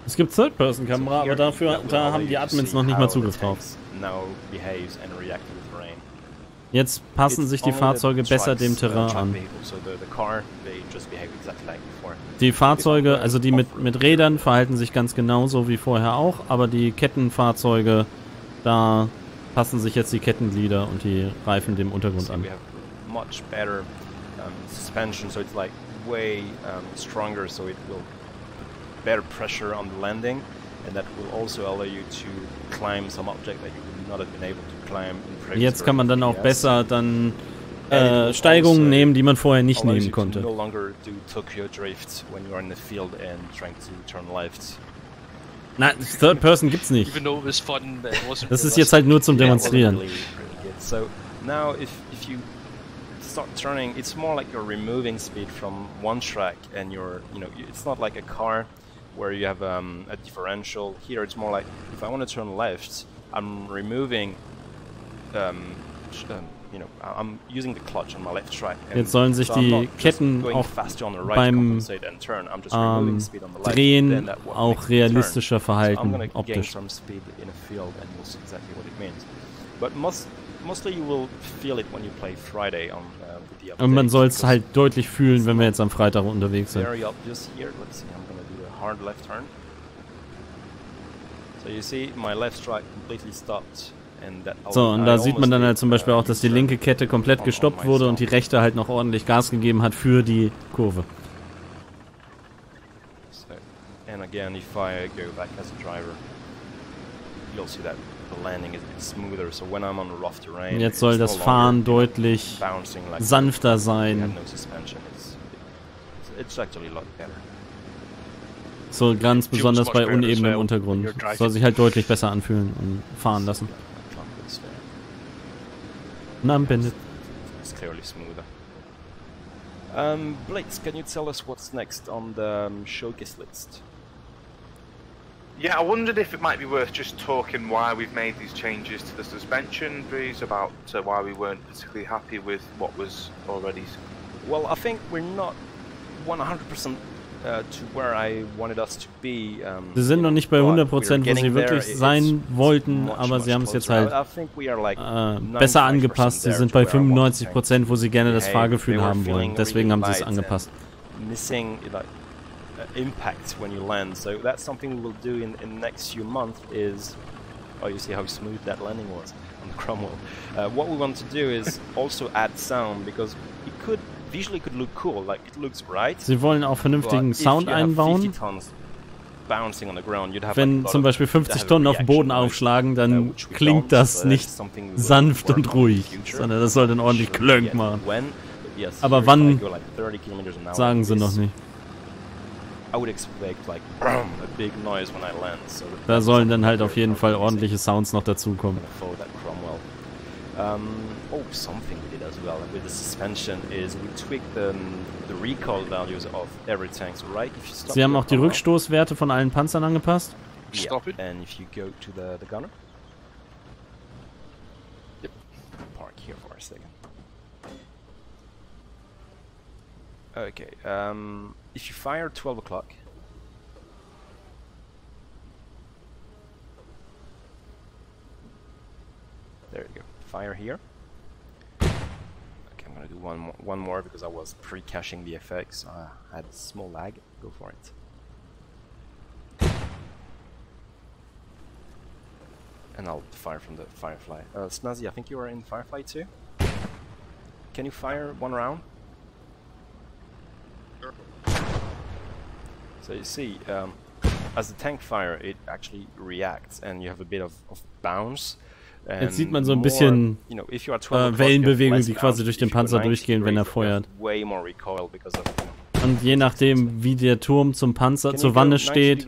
Speaker 1: Es gibt Third-Person-Kamera, aber da haben die Admins noch nicht mal Zugriff drauf. Jetzt passen sich die Fahrzeuge besser dem Terrain an. Die Fahrzeuge, also die mit Rädern, verhalten sich ganz genauso wie vorher auch, aber die Kettenfahrzeuge, da passen sich jetzt die Kettenglieder und die Reifen dem Untergrund an.
Speaker 3: Better pressure on the landing, and that will also allow you to climb some object that you would not have been able to climb in previous.
Speaker 1: Jetzt kann man dann auch besser dann Steigungen nehmen, die man vorher nicht nehmen konnte.
Speaker 3: No longer do Tokyo drift when you are in the field and trying to turn left.
Speaker 1: Nein, Third Person gibt's nicht. Das ist jetzt halt nur zum Demonstrieren.
Speaker 3: So now if you start turning, it's more like you're removing speed from one track, and it's not like a car where you have a differential. Here it's more like if I want to turn left, I'm removing, I'm using the clutch on my left track.
Speaker 1: Jetzt sollen sich die Ketten auch beim Drehen auch realistischer verhalten, optisch. Und man soll es halt deutlich fühlen, wenn wir jetzt am Freitag unterwegs sind. So, und da sieht man dann halt zum Beispiel auch, dass die linke Kette komplett gestoppt wurde und die rechte halt noch ordentlich Gas gegeben hat für die Kurve. Jetzt soll das Fahren deutlich sanfter sein. So ganz besonders bei unebenem Untergrund. Soll sich halt deutlich besser anfühlen und fahren lassen. unanbindet.
Speaker 3: It's clearly smoother. Blitz, can you tell us what's next on the showcase list?
Speaker 4: Yeah, I wondered if it might be worth just talking why we've made these changes to the suspension, Breeze, about why we weren't particularly happy with what was already.
Speaker 3: Well, I think we're not 100% to where I wanted us to be.
Speaker 1: Sie sind noch nicht bei 100%, wo sie wirklich sein wollten, aber sie haben es jetzt halt besser angepasst. Sie sind bei 95%, wo sie gerne das Fahrgefühl haben wollen. Deswegen haben sie es angepasst.
Speaker 3: Missing impact when you land, so that's something we will do in the next few months. Is you see how smooth that landing was on the Cromwell. What we want to do is also add sound, because it could visually look cool, like it looks right.
Speaker 1: Sie wollen auch vernünftigen Sound einbauen. Wenn zum Beispiel 50 Tonnen auf den Boden aufschlagen, dann klingt das nicht sanft und ruhig, sondern das soll dann ordentlich Klönk machen. Aber wann, sagen sie noch nicht. Da sollen dann halt auf jeden Fall ordentliche Sounds noch dazukommen.
Speaker 3: Something we did as well with the suspension is we tweaked the recoil values of every tank. So right, if you stop,
Speaker 1: Sie haben auch die Rückstoßwerte von allen Panzern angepasst.
Speaker 3: Stop it. And if you go to the gunner. Yep. Park here for a second. Okay. If you fire 12 o'clock. There you go. Fire here. I'm gonna do one more because I was pre-caching the effects. I had a small lag. Go for it. And I'll fire from the Firefly. Snazzy, I think you are in Firefly too. Can you fire one round?
Speaker 6: Sure.
Speaker 3: So you see, as the tank fire, it actually reacts, and you have a bit of bounce.
Speaker 1: Jetzt sieht man so ein bisschen Wellenbewegungen, die quasi durch den Panzer durchgehen, wenn er feuert. Und je nachdem, wie der Turm zum Panzer, zur Wanne steht,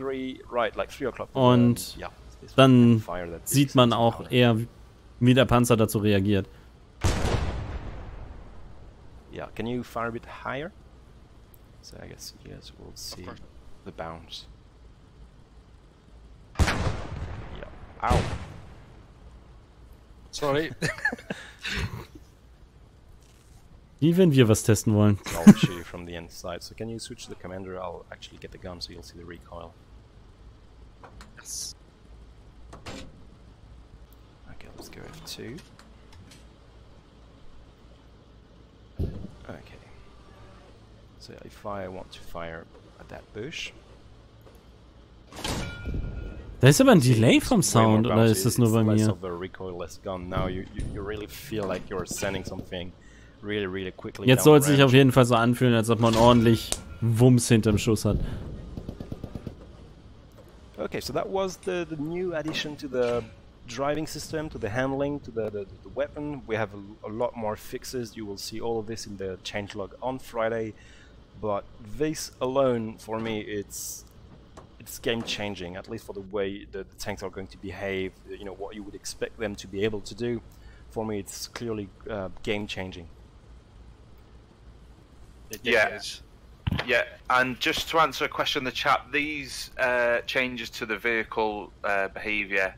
Speaker 1: und dann sieht man auch eher, wie der Panzer dazu reagiert.
Speaker 3: Yeah, can you fire a bit higher? So I guess you guys will see the bounce. Yeah. Ow.
Speaker 6: Sorry.
Speaker 1: Wie wenn wir was testen wollen.
Speaker 3: I'll show you from the inside. So can you switch to the commander? I'll actually get the gun so you'll see the recoil.
Speaker 6: Yes.
Speaker 3: Okay, let's go F2. Okay. So if I want to fire at that bush.
Speaker 1: Da ist aber ein Delay vom Sound, oder ist das nur bei mir? Jetzt soll es sich auf jeden Fall so anfühlen, als ob man ordentlich Wumms hinterm Schuss hat.
Speaker 3: Okay, so that was the new addition to the driving system, to the handling, to the weapon. We have a lot more fixes. You will see all of this in the changelog on Friday. But this alone, for me, it's game-changing, at least for the way the tanks are going to behave, you know, what you would expect them to be able to do. For me, it's clearly game-changing.
Speaker 4: Yeah. Yeah, and just to answer a question in the chat, these changes to the vehicle behavior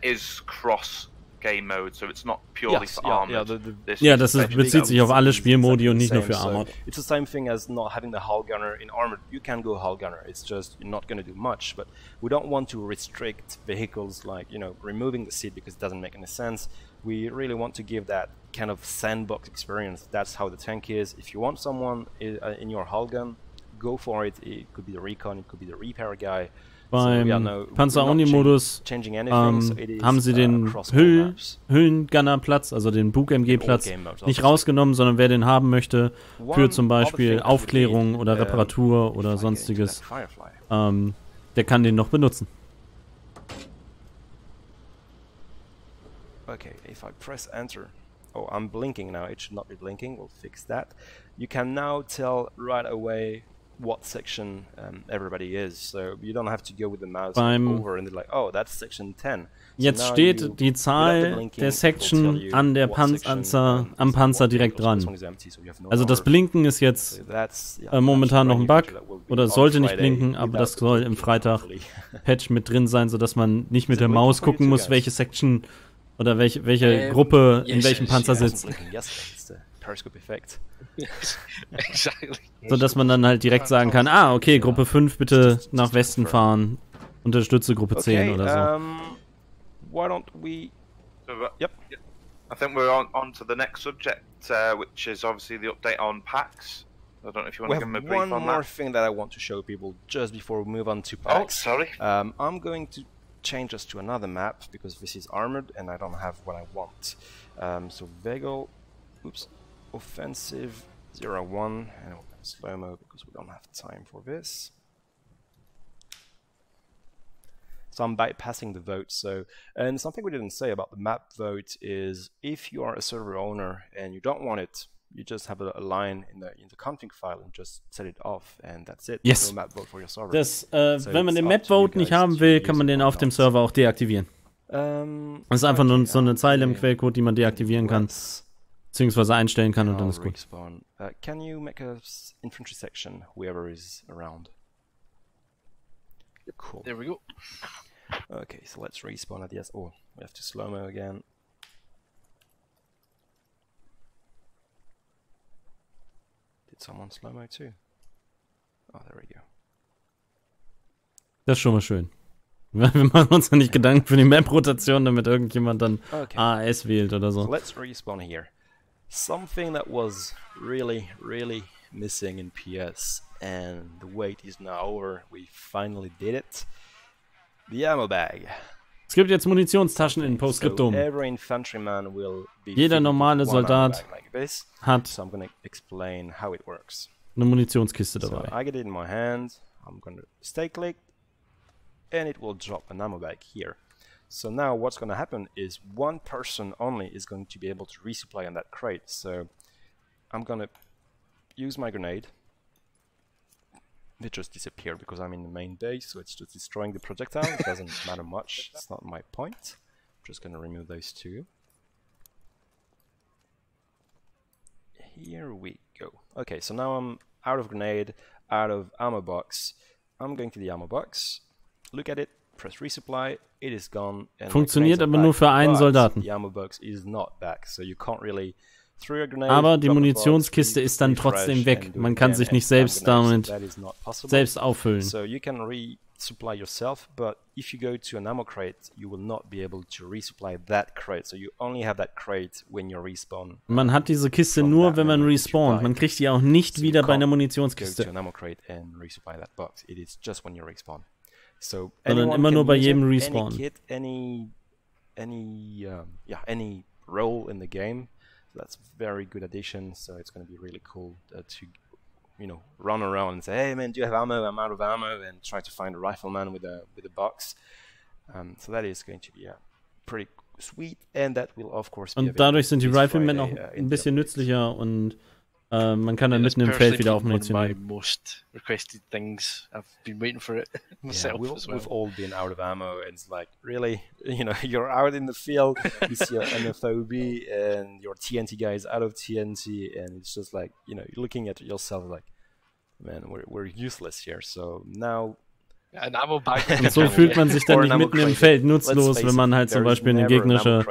Speaker 4: is cross-game mode, so it's not purely for Armored.
Speaker 1: Ja, das bezieht sich auf alle Spielmodi und nicht nur für Armored.
Speaker 3: It's the same thing as not having the hull gunner in Armored. You can go hull gunner, it's just you're not going to do much, but we don't want to restrict vehicles like, you know, removing the seat because it doesn't make any sense. We really want to give that kind of sandbox experience. That's how the tank is. If you want someone in your hull gun, go for it. It could be the recon, it could be the repair guy.
Speaker 1: Beim Panzer-Only-Modus haben sie den Hüllengunner-Platz, also den Bug-MG-Platz, nicht rausgenommen, sondern wer den haben möchte, für zum Beispiel Aufklärung oder Reparatur oder sonstiges, der kann den noch benutzen.
Speaker 3: Okay, if I press enter, oh, I'm blinking now, it should not be blinking, we'll fix that. You can now tell right away what section everybody is. So you don't have to go with the mouse over and they're like, oh, that's section 10.
Speaker 1: Jetzt steht die Zahl der Section an der am Panzer direkt dran. Also das Blinken ist jetzt momentan noch ein Bug oder es sollte nicht blinken, aber das soll im Freitag-Patch mit drin sein, sodass man nicht mit der Maus gucken muss, welche Section oder welche Gruppe in welchem Panzer sitzt. So dass man dann halt direkt sagen kann, ah, okay, Gruppe 5 bitte nach Westen fahren, unterstütze Gruppe 10 oder so.
Speaker 4: Why don't we... Yep. I think we're on to the next subject, which is obviously the update on packs. I don't know if you want to give them a brief on that.
Speaker 3: One more thing that I want to show people just before we move on to packs.
Speaker 4: Oh, sorry.
Speaker 3: I'm going to change us to another map because this is armored and I don't have what I want. So Vegel, offensive 01, and we'll slow-mo because we don't have time for this. So I'm bypassing the vote. So, and something we didn't say about the map vote is if you are a server owner and you don't want it, you just have a line in the config file and just set it off and that's it.
Speaker 1: Yes.
Speaker 3: No map vote for your server.
Speaker 1: Wenn man den Map Vote nicht haben will, kann man den auf dem Server auch deaktivieren. Das ist einfach nur so eine Zeile im Quellcode, die man deaktivieren kann, beziehungsweise einstellen kann und dann ist gut.
Speaker 3: Can you make a infantry section, whoever is around? Cool.
Speaker 6: There we go.
Speaker 3: Okay, so let's respawn at the S. Oh, we have to slow-mo again. Did someone slow-mo too? Oh, there we go.
Speaker 1: Das ist schon mal schön. Wir machen uns ja nicht Gedanken für die Map-Rotation, damit irgendjemand dann AS wählt oder so.
Speaker 3: So let's respawn here. Something that was really missing in PS, and the wait is now over. We finally did it. The ammo bag.
Speaker 1: Es gibt jetzt Munitionstaschen in Scriptum. Jeder normale Soldat hat eine Munitionskiste dabei.
Speaker 3: So I get it in my hand. I'm going to stay clicked, and it will drop an ammo bag here. So now what's going to happen is one person only is going to be able to resupply on that crate. So I'm going to use my grenade. It just disappeared because I'm in the main base, so it's just destroying the projectile. It doesn't matter much. It's not my point. I'm just going to remove those two. Here we go. Okay, so now I'm out of grenade, out of ammo box. I'm going to the ammo box. Look at it. Press resupply. It is gone. And
Speaker 1: funktioniert aber nur für einen Soldaten.
Speaker 3: The ammo box is not back, so you can't really.
Speaker 1: Aber die Munitionskiste ist dann trotzdem weg. Man kann sich nicht selbst damit selbst auffüllen.
Speaker 3: So you can resupply yourself, but if you go to an ammo crate, you will not be able to resupply that crate. So you only have that crate when you respawn.
Speaker 1: Man hat diese Kiste nur, wenn man respawnt. Man kriegt die auch nicht wieder bei einer Munitionskiste.
Speaker 3: Sondern
Speaker 1: immer nur bei jedem Respawn.
Speaker 3: Any role in the game. That's a very good addition, so it's going to be really cool to, run around and say, hey man, do you have ammo? I'm out of ammo, and try to find a rifleman with a box. So that is going to be pretty sweet, and that will of course be
Speaker 1: und dadurch sind die Riflemen auch ein bisschen nützlicher und man kann dann mitten im Feld wieder aufmunitionieren.
Speaker 6: Most requested things. I've been waiting for it myself as well.
Speaker 3: We've all been out of ammo, and it's like, really, you're out in the field with your NFOB and your TNT guy is out of TNT, and it's just like, you're looking at yourself like, man, we're useless here. So now.
Speaker 1: Und so fühlt man sich dann nicht mitten im Feld nutzlos, wenn man halt zum Beispiel eine gegnerische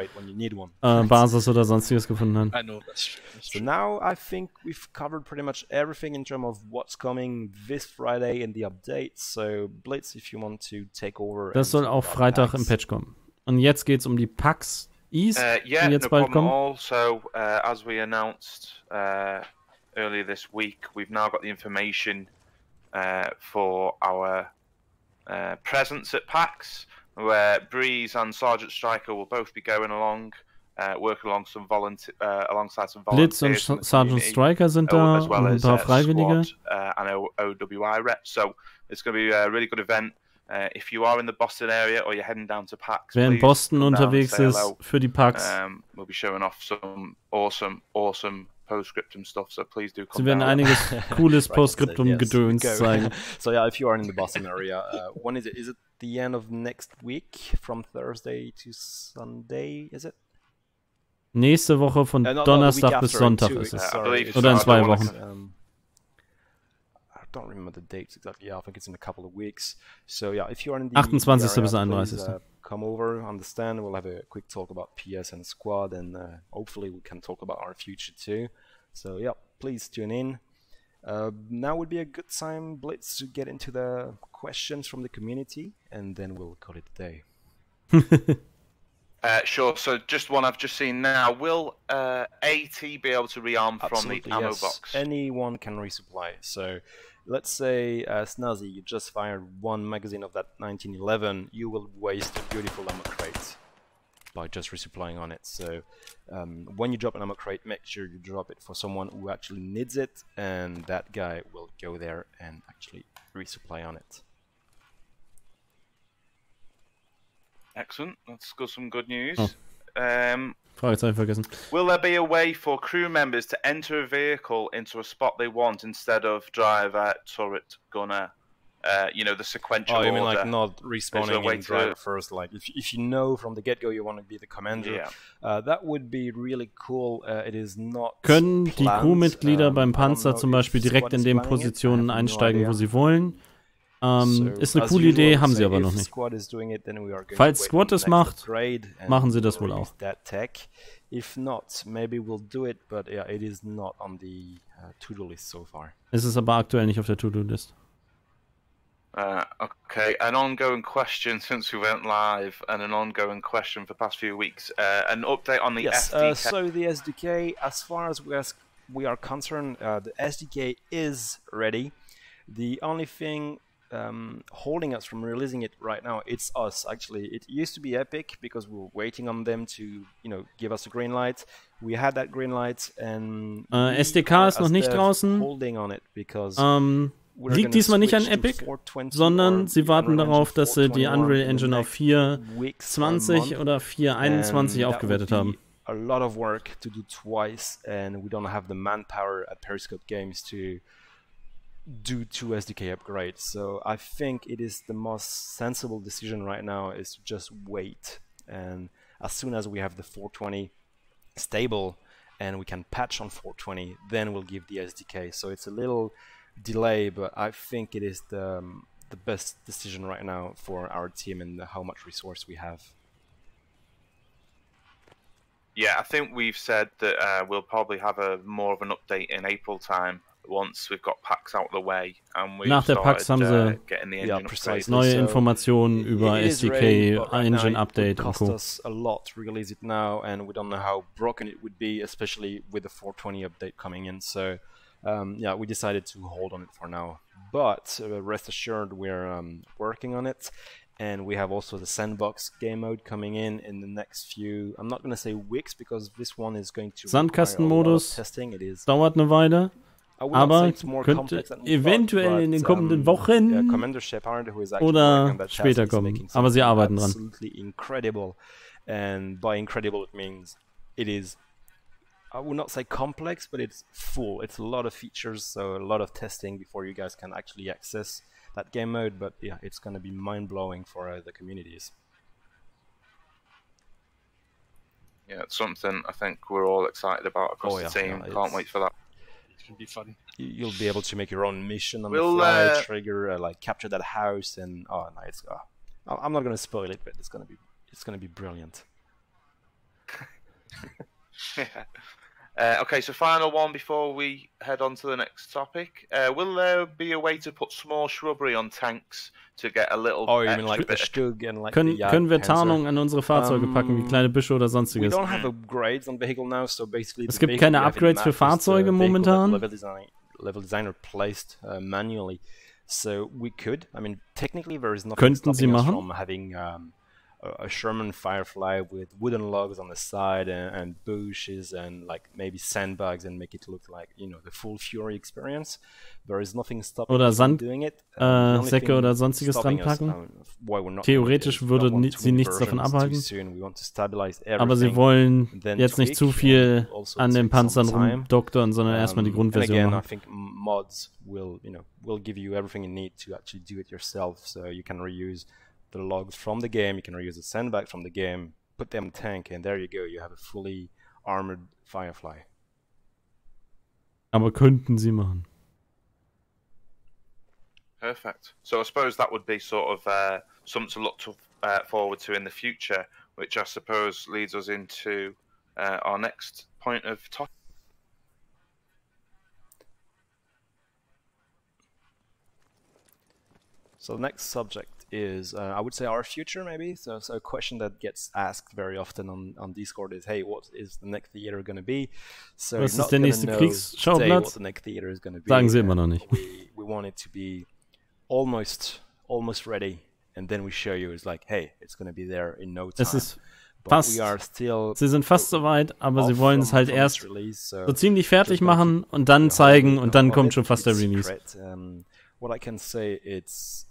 Speaker 1: Basis oder sonstiges gefunden hat.
Speaker 3: So now I think we've covered pretty much everything in terms of what's coming this Friday in the update. So Blitz, if you want to take over.
Speaker 1: Das soll auch Freitag im Patch kommen. Und jetzt geht's um die Packs East, die jetzt bald kommen.
Speaker 4: Also, as we announced earlier this week, we've now got the information for our presence at PAX, where Breeze and Sergeant Striker will both be going along, working along alongside some volunteers.
Speaker 1: Blitz und Sergeant Striker sind da,
Speaker 4: as well
Speaker 1: und ein paar Freiwillige.
Speaker 4: And OWI reps. So it's going to be a really good event. If you are in the Boston area or you're heading down to PAX,
Speaker 1: wer in Boston unterwegs ist für die PAX,
Speaker 4: we'll be showing off some awesome post-scriptum stuff, so please do come
Speaker 1: Sie werden
Speaker 4: down.
Speaker 1: einiges cooles Post-Scriptum-Gedöns zeigen.
Speaker 3: So yeah, if you are in the Boston area, when is it? Is it the end of next week, from Thursday to Sunday, is it?
Speaker 1: Nächste Woche von Donnerstag bis Sonntag ist es. Oder in 2 Wochen.
Speaker 3: I don't remember the dates exactly. Yeah, I think it's in a couple of weeks. So yeah, if you are in the
Speaker 1: 28.
Speaker 3: area,
Speaker 1: bis 31.
Speaker 3: please, come over, understand. We'll have a quick talk about PS and squad, and hopefully we can talk about our future too. So yeah, please tune in. Now would be a good time, Blitz, to get into the questions from the community, and then we'll call it a day.
Speaker 4: Sure, so just one I've just seen now. Will AT be able to rearm from the ammo box?
Speaker 3: Anyone can resupply. So let's say, Snazzy, you just fired 1 magazine of that 1911, you will waste a beautiful ammo crate by just resupplying on it. So when you drop an ammo crate, make sure you drop it for someone who actually needs it, and that guy will go there and actually resupply on it.
Speaker 4: Excellent. That's got some good news.
Speaker 1: Fragezeichen vergessen.
Speaker 4: Will there be a way for crew members to enter a vehicle into a spot they want instead of driver, turret, gunner? You know, the sequential order.
Speaker 3: Oh, you mean like not respawning in driver first? Like if you know from the get-go you want to be the commander, that would be really cool. It is not
Speaker 1: Können die Crewmitglieder beim Panzer zum Beispiel direkt in den Positionen einsteigen, wo sie wollen? Ist eine coole Idee, haben sie aber noch nicht. Falls Squad es macht, machen sie das wohl auch.
Speaker 3: If not, maybe we'll do it, but yeah, it is not on the to-do list so far.
Speaker 1: Es ist aber aktuell nicht auf der To-Do-List.
Speaker 4: Okay, an ongoing question since we went live, and an ongoing question for the past few weeks. An update on the SDK.
Speaker 3: So the SDK, as far as we are concerned, the SDK is ready. The only thing holding us from releasing it right now, it's us actually. It used to be Epic because we were waiting on them to, you know, give us a green light. We had that green light, and
Speaker 1: SDK ist noch nicht draußen.
Speaker 3: Holding on it because
Speaker 1: liegt diesmal nicht an Epic, sondern sie warten darauf, dass sie die Unreal Engine auf 4.20 oder 4.21 aufgewertet haben.
Speaker 3: A lot of work to do twice, and we don't have the manpower at Periscope Games to do 2 SDK upgrades. So I think it is the most sensible decision right now is to just wait, and as soon as we have the 420 stable and we can patch on 420, then we'll give the SDK. So it's a little delay, but I think it is the best decision right now for our team and how much resource we have.
Speaker 4: Yeah, I think we've said that we'll probably have more of an update in April time once we've got packs out of the way and we've
Speaker 1: Nach der PAX haben sie
Speaker 4: getting the engine
Speaker 1: neue Informationen über SDK, Engine Update und Co.
Speaker 3: It cost us a lot to release it now, and we don't know how broken it would be, especially with the 420 update coming in. So yeah, we decided to hold on it for now. But rest assured, we're working on it. And we have also the sandbox game mode coming in the next few, I'm not going to say weeks, because this one is going to
Speaker 1: Sandkastenmodus
Speaker 3: testing. It is
Speaker 1: dauert eine Weile, aber könnte eventuell in den kommenden Wochen oder später kommen. Aber sie arbeiten dran.
Speaker 3: Absolutely incredible. And by incredible it means it is, I would not say complex, but it's full. It's a lot of features, so a lot of testing before you guys can actually access that game mode. But yeah, it's going to be mind-blowing for the communities.
Speaker 4: Yeah, it's something I think we're all excited about across the team. Can't wait for that.
Speaker 6: It's going to be fun.
Speaker 3: You'll be able to make your own mission on the fly, trigger, like capture that house, and oh no, it's I'm not going to spoil it, but it's going to be brilliant.
Speaker 4: Yeah. Okay, so final one before we head on to the next topic. Will there be a way to put small shrubbery on tanks to get a little
Speaker 3: you mean like the Stug and like
Speaker 1: können wir Tarnung an unsere Fahrzeuge packen, wie kleine Büsche oder sonstiges?
Speaker 3: We don't have upgrades on vehicle now, so basically
Speaker 1: es gibt keine Upgrades für Fahrzeuge momentan.
Speaker 3: Level designer placed manually, so we could. I mean, technically there is nothing
Speaker 1: Könnten
Speaker 3: stopping
Speaker 1: sie
Speaker 3: us
Speaker 1: machen?
Speaker 3: from having a Sherman Firefly with wooden logs on the side and bushes and like maybe sandbags and make it look like, you know, the full Fury experience. There is nothing stopping
Speaker 1: oder
Speaker 3: us from doing it.
Speaker 1: Säcke oder sonstiges dranpacken. Theoretisch würde sie nichts davon abhalten. Aber sie wollen jetzt nicht zu viel an den Panzern rumdoktern, sondern erstmal die Grundversion machen.
Speaker 3: I think mods will give you everything you need to actually do it yourself. So you can reuse the logs from the game, you can reuse the sandbag from the game, put them in the tank, and there you go. You have a fully armored Firefly.
Speaker 1: Aber könnten sie machen.
Speaker 4: Perfect. So I suppose that would be sort of something to look forward to in the future, which I suppose leads us into our next point of topic.
Speaker 3: So the next subject is, I would say, our future, maybe. So a question that gets asked very often on Discord is, hey, what is the next theater going to be? So
Speaker 1: was ist der nächste Kriegsschauplatz? Sagen sie immer noch nicht.
Speaker 3: We want it to be almost ready, and then we show you, it's like, hey, it's going to be there in no time.
Speaker 1: Es ist fast, sie sind fast soweit, aber sie wollen es halt erst so ziemlich fertig machen und dann zeigen und dann kommt schon fast der Release.
Speaker 3: What I can say, it's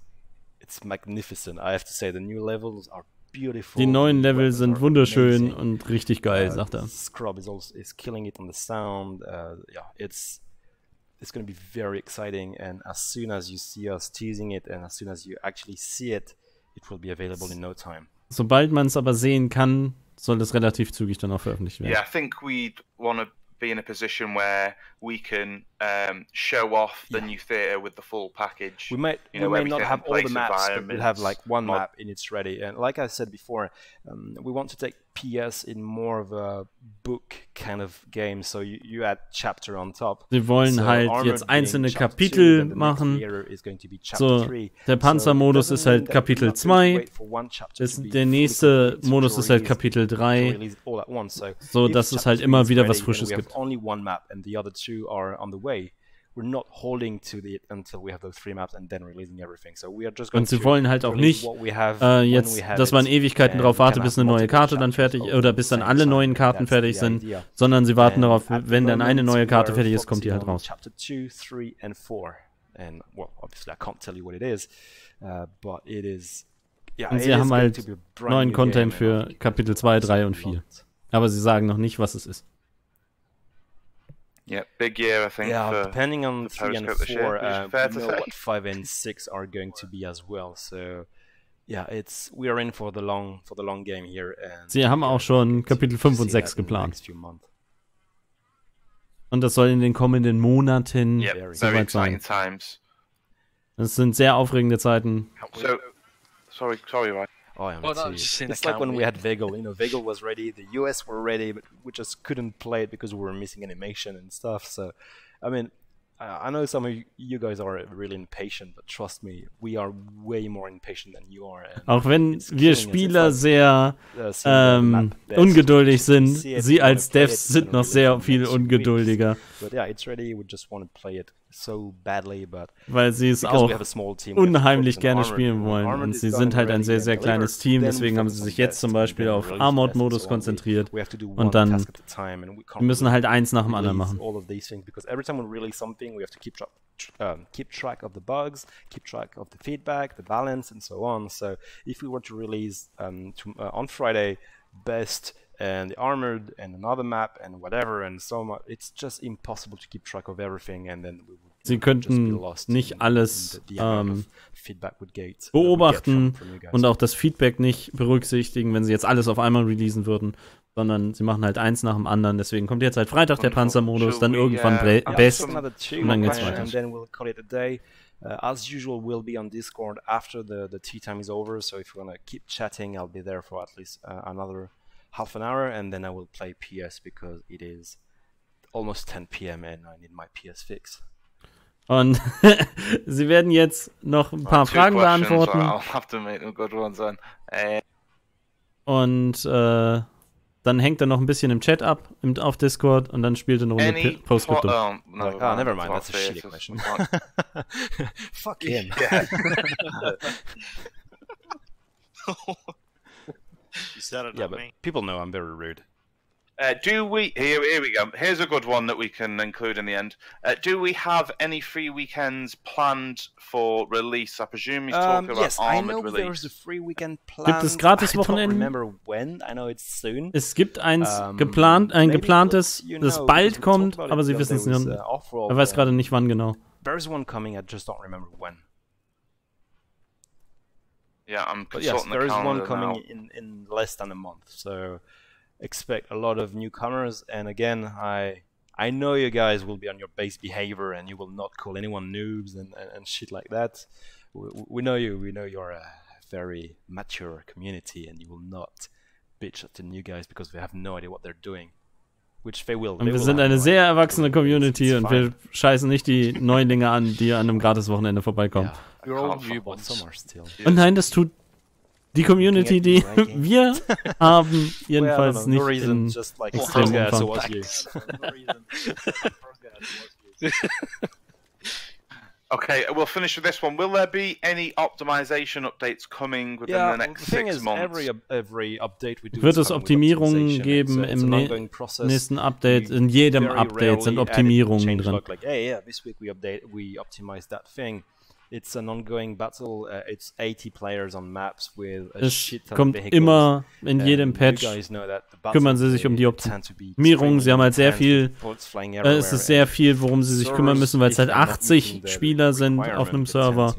Speaker 3: magnificent. I have to say, the new levels are beautiful.
Speaker 1: Die neuen Level sind wunderschön und richtig geil, sagt er.
Speaker 3: Scrub is killing it on the sound. Yeah, it's going to be very exciting, and as soon as you see us teasing it and as soon as you actually see it, it will be available in no time.
Speaker 1: Sobald man es aber sehen kann, soll das relativ zügig dann auch veröffentlicht werden.
Speaker 4: Yeah, I think we'd want to be in a position where we can show off the new theater with the full package.
Speaker 3: We may not have all the maps, but we'll have like one map and it's ready. And like I said before, we want to take PS in more of a book kind of game, so you add chapter on top.
Speaker 1: Sie wollen halt jetzt einzelne Kapitel machen. So, der Panzermodus ist halt Kapitel 2, der nächste Modus ist halt Kapitel 3, so dass es halt immer wieder was Frisches gibt. Und sie wollen halt auch nicht jetzt, dass man Ewigkeiten drauf wartet, bis eine neue Karte dann fertig oder bis dann alle neuen Karten fertig sind, sondern sie warten darauf, wenn dann eine neue Karte fertig ist, kommt die halt raus. Und sie haben halt neuen Content für Kapitel 2, 3 und 4. Aber sie sagen noch nicht, was es ist.
Speaker 4: Yeah, big year, I think.
Speaker 3: Yeah, depending on 3 and 4, we know what 5 and 6 are going to be as well. So, yeah, we are in for the long game here. And
Speaker 1: sie haben auch schon Kapitel 5 und 6 geplant. Und das soll in den kommenden Monaten soweit sein. Das sind sehr aufregende Zeiten.
Speaker 4: So, sorry, right?
Speaker 3: Oh, yeah, it's like when we had Vegal. You know, Vegal was ready, the US were ready, but we just couldn't play it because we were missing animation and stuff. So, I mean, I know some of you guys are really impatient, but trust me, we are way more impatient than you are.
Speaker 1: Auch wenn wir Spieler sehr ungeduldig sind, sie als Devs sind noch sehr viel ungeduldiger.
Speaker 3: But yeah, it's ready. We just want to play it so badly, but
Speaker 1: weil sie es auch unheimlich gerne spielen wollen. Und sie sind halt ein sehr, sehr kleines Team, deswegen haben sie sich jetzt zum Beispiel auf Armored-Modus konzentriert. Und dann wir müssen halt eins nach dem anderen machen.
Speaker 3: We have to keep track of the bugs, keep track of the feedback, the balance, and so on. So if we were to release on Friday best and the armored and another map and whatever and so much, it's just impossible to keep track of everything, and then we would
Speaker 1: Sie könnten nicht alles beobachten und auch das Feedback nicht berücksichtigen, wenn sie jetzt alles auf einmal releasen würden, sondern sie machen halt eins nach dem anderen. Deswegen kommt jetzt halt Freitag der Panzermodus, dann irgendwann Best und dann geht's weiter.
Speaker 3: As usual, we'll be on Discord after the tea time is over, so if you want to keep chatting, I'll be there for at least another half an hour, and then I will play PS because it is almost 10 p.m. and I need my PS fix.
Speaker 1: Und sie werden jetzt noch ein paar Fragen beantworten. Und dann hängt er noch ein bisschen im Chat ab, auf Discord, und dann spielt er eine Runde Post-Scriptum.
Speaker 3: Never mind, that's a shitty question. Fuck him.
Speaker 5: You said it,
Speaker 3: yeah,
Speaker 5: not
Speaker 3: but
Speaker 5: me.
Speaker 3: people know I'm very rude.
Speaker 4: Do we? Here we go. Here's a good one that we can include in the end. Do we have any free weekends planned for release? I presume he's talking about
Speaker 3: yes, I know
Speaker 4: Armored
Speaker 3: there's a
Speaker 4: release.
Speaker 3: free weekend planned.
Speaker 1: Gibt es Gratis-Wochenenden?
Speaker 3: I don't remember when. I know it's soon.
Speaker 1: Es gibt eins geplantes, das bald kommt, aber sie wissen es nicht. Er weiß gerade nicht, wann genau.
Speaker 3: There's one coming, I just don't remember when.
Speaker 4: Yeah, I'm
Speaker 3: But yes,
Speaker 4: consulting
Speaker 3: there
Speaker 4: the
Speaker 3: is one
Speaker 4: calendar
Speaker 3: coming
Speaker 4: now.
Speaker 3: in less than a month. So expect a lot of newcomers. And again, I know you guys will be on your base behavior and you will not call anyone noobs and shit like that. We know you. We know you're a very mature community and you will not bitch at the new guys because they have no idea what they're doing. Which they will.
Speaker 1: Und wir sind eine sehr erwachsene Community und wir scheißen nicht die Neulinge an, die an einem Gratis-Wochenende vorbeikommen. Und nein, das tut die Community, die wir haben, jedenfalls nicht in extremem Umfang.
Speaker 4: Okay, we'll finish with this one. Will there be any optimization updates coming within the next 6 months?
Speaker 1: Wird es Optimierungen geben im nächsten Update? In jedem Update sind Optimierungen drin.
Speaker 3: It's an ongoing battle. It's 80 players on maps with a
Speaker 1: es kommt immer in jedem Patch, kümmern sie sich um die Optimierung. Sie haben halt sehr viel, es ist sehr viel, worum sie sich kümmern müssen, weil es halt 80 Spieler sind auf einem Server.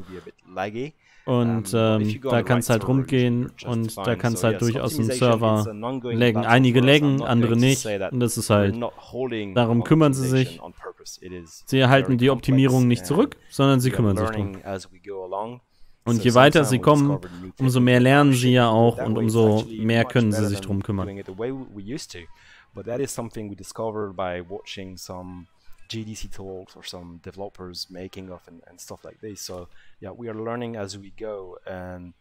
Speaker 1: Und da kann es halt rumgehen und da kann es halt durchaus einen Server laggen. Einige laggen, andere nicht. Und das ist halt, darum kümmern sie sich. Sie erhalten die Optimierung nicht zurück, sondern sie kümmern sich drum. Und je weiter sie kommen, umso mehr lernen sie ja auch und umso mehr können sie sich drum kümmern.
Speaker 3: GDC talks or some developers making of and stuff like this. So yeah, we are learning as we go. And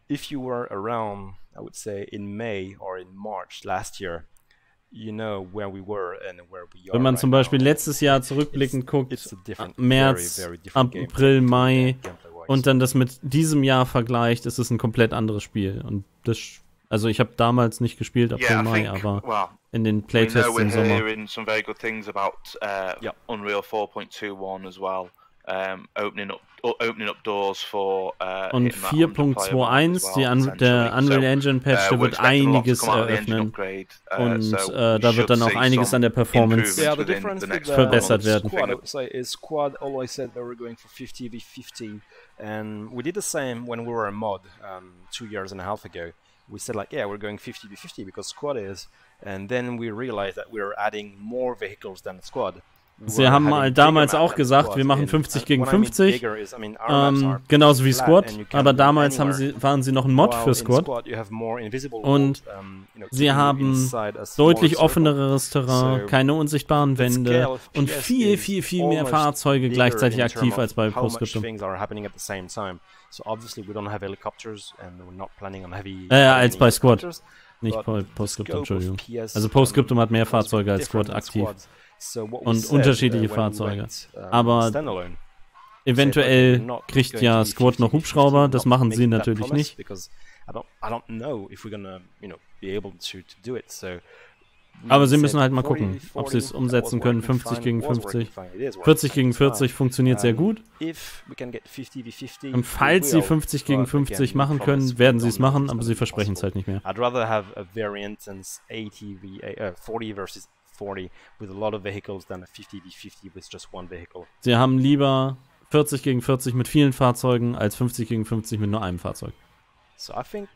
Speaker 3: if you were around, I would say in May or in March last year, you know where we were and where we are.
Speaker 1: Wenn man zum Beispiel letztes Jahr zurückblickend guckt, März, April, Mai und dann das mit diesem Jahr vergleicht, ist es ein komplett anderes Spiel. Und das, also ich habe damals nicht gespielt, April, Mai, aber in den Playtests im Sommer.
Speaker 4: Hearing some very good things about Unreal 4.21 as well, opening up doors for
Speaker 1: und 4.21, der Unreal Engine Patch, der wird einiges eröffnen und da wird dann auch einiges an der Performance verbessert werden.
Speaker 3: Squad always said they were going for 50v50 and we did the same when we were a mod 2 years and a half ago. We said like, yeah, we're going 50v50 because squad is, and then we realized that we were adding more vehicles than squad.
Speaker 1: Sie haben mal damals auch gesagt, wir machen 50 gegen 50, genauso wie Squad, aber damals waren sie noch ein Mod für Squad und sie haben deutlich offeneres Terrain, keine unsichtbaren Wände und viel, viel, viel mehr Fahrzeuge gleichzeitig aktiv als bei Postscriptum. Als bei Squad, nicht bei Postscriptum, Entschuldigung. Also Postscriptum hat mehr Fahrzeuge als Squad aktiv. Und unterschiedliche Fahrzeuge. Aber eventuell kriegt ja Squad noch Hubschrauber, das machen sie natürlich nicht. Aber sie müssen halt mal gucken, ob sie es umsetzen können. 50 gegen 50. 40 gegen 40 funktioniert sehr gut. Und falls sie 50 gegen 50 machen können, werden sie es machen, aber sie versprechen es halt nicht mehr.
Speaker 3: 40 with a lot of vehicles than a 50v50 with just one vehicle.
Speaker 1: Sie haben lieber 40 gegen 40 mit vielen Fahrzeugen als 50 gegen 50 mit nur einem Fahrzeug.
Speaker 3: So I think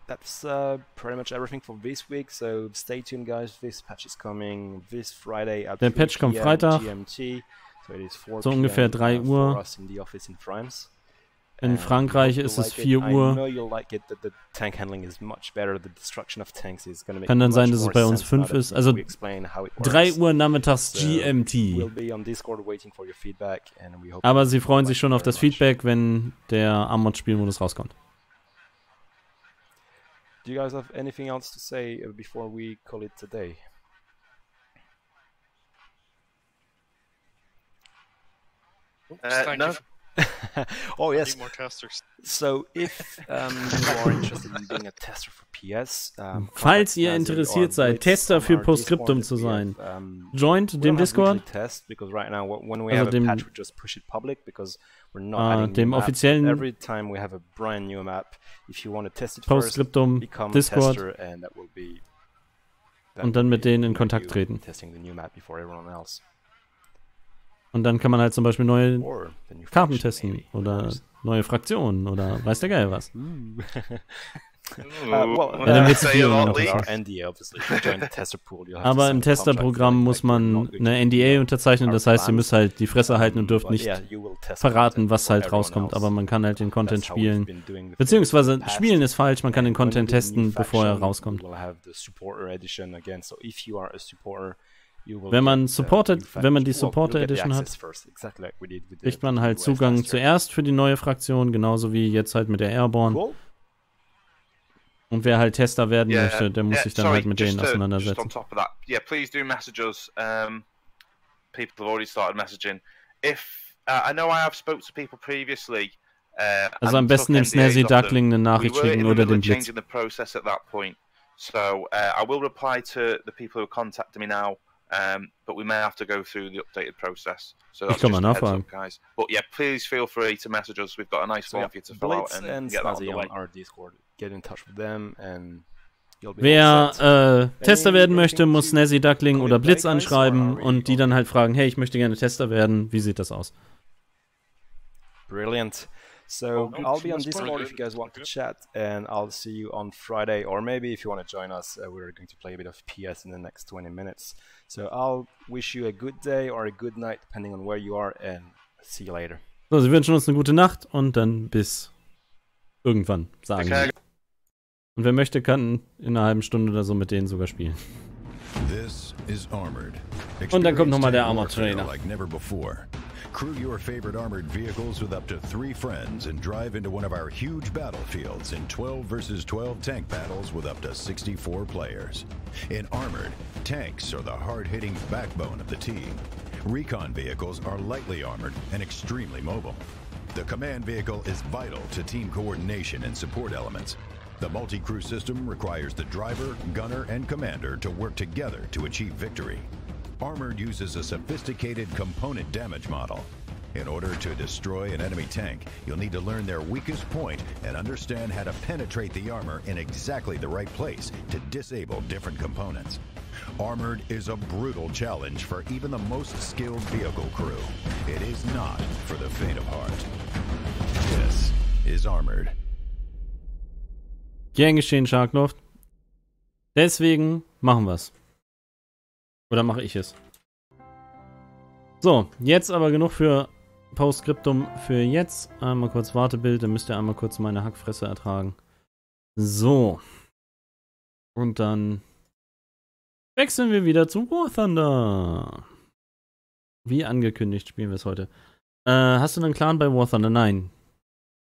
Speaker 3: that's pretty much everything for this week. So stay tuned, guys. This patch is coming this Friday at
Speaker 1: Der Patch kommt Freitag.
Speaker 3: GMT. So it is 4
Speaker 1: so ungefähr 3 Uhr.
Speaker 3: For us in the office in France.
Speaker 1: In Frankreich ist es 4 Uhr. Kann dann sein, dass es bei uns 5 ist. Also 3 Uhr nachmittags GMT. Aber sie freuen sich schon auf das Feedback, wenn der Armored-Spielmodus rauskommt.
Speaker 3: Do you guys have anything else to say before we call it today?
Speaker 4: No.
Speaker 3: Oh yes. More testers. So if you are interested in being a tester for PS,
Speaker 1: falls ihr interessiert seid, Tester für Postscriptum zu sein, joint dem Discord, also dem offiziellen Postscriptum Discord, und dann mit denen in Kontakt treten. Und dann kann man halt zum Beispiel neue Karten testen oder neue Fraktionen oder weiß der Geil was. Aber im Testerprogramm muss man eine NDA unterzeichnen, das heißt, ihr müsst halt die Fresse halten und dürft nicht verraten, was halt rauskommt, aber man kann halt den Content spielen. Beziehungsweise spielen ist falsch, man kann den Content testen, bevor er rauskommt. Wenn man die Supporter Edition hat, kriegt man halt Zugang zuerst für die neue Fraktion, genauso wie jetzt halt mit der Airborne. Und wer halt Tester werden möchte, der muss sich dann halt mit denen auseinandersetzen.
Speaker 4: Yeah, please do message us. People have already started messaging. If I know I have spoke to people previously.
Speaker 1: Also am besten dem Snazzy Duckling eine Nachricht schicken oder den Blitz.
Speaker 4: So I will reply to the people who contacted me now. But we may have to go through the updated process. So that's just a heads up, guys. But yeah, please feel free to message us. We've got a nice form for you to fill out and get that on our Discord.
Speaker 3: Get in touch with them and
Speaker 1: wer Tester werden möchte, muss Snazzy Duckling oder Blitz anschreiben und die dann halt fragen, hey, ich möchte gerne Tester werden, wie sieht das aus?
Speaker 3: Brilliant. So I'll be on Discord if you guys want to chat, and I'll see you on Friday, or maybe if you want to join us, we're going to play a bit of PS in the next 20 minutes. So I'll wish you a good day or a good night, depending on where you are, and see you later.
Speaker 1: So, Sie wünschen uns eine gute Nacht und dann bis irgendwann, sagen wir. Und wer möchte, kann in einer halben Stunde oder so mit denen sogar spielen. Und dann kommt nochmal der Armored Trainer.
Speaker 2: Crew your favorite armored vehicles with up to 3 friends and drive into one of our huge battlefields in 12 versus 12 tank battles with up to 64 players. In Armored, tanks are the hard-hitting backbone of the team. Recon vehicles are lightly armored and extremely mobile. The command vehicle is vital to team coordination and support elements. The multi-crew system requires the driver, gunner, and commander to work together to achieve victory. Armored uses a sophisticated component damage model. In order to destroy an enemy tank, you'll need to learn their weakest point and understand how to penetrate the armor in exactly the right place to disable different components. Armored is a brutal challenge for even the most skilled vehicle crew. It is not for the faint of heart. This is Armored.
Speaker 1: Gern geschehen, Sharkloft. Deswegen machen wir's. Oder mache ich es? So, jetzt aber genug für Postscriptum für jetzt. Einmal kurz Wartebild, dann müsst ihr einmal kurz meine Hackfresse ertragen. So. Und dann wechseln wir wieder zu War Thunder. Wie angekündigt spielen wir es heute. Hast du einen Clan bei War Thunder? Nein.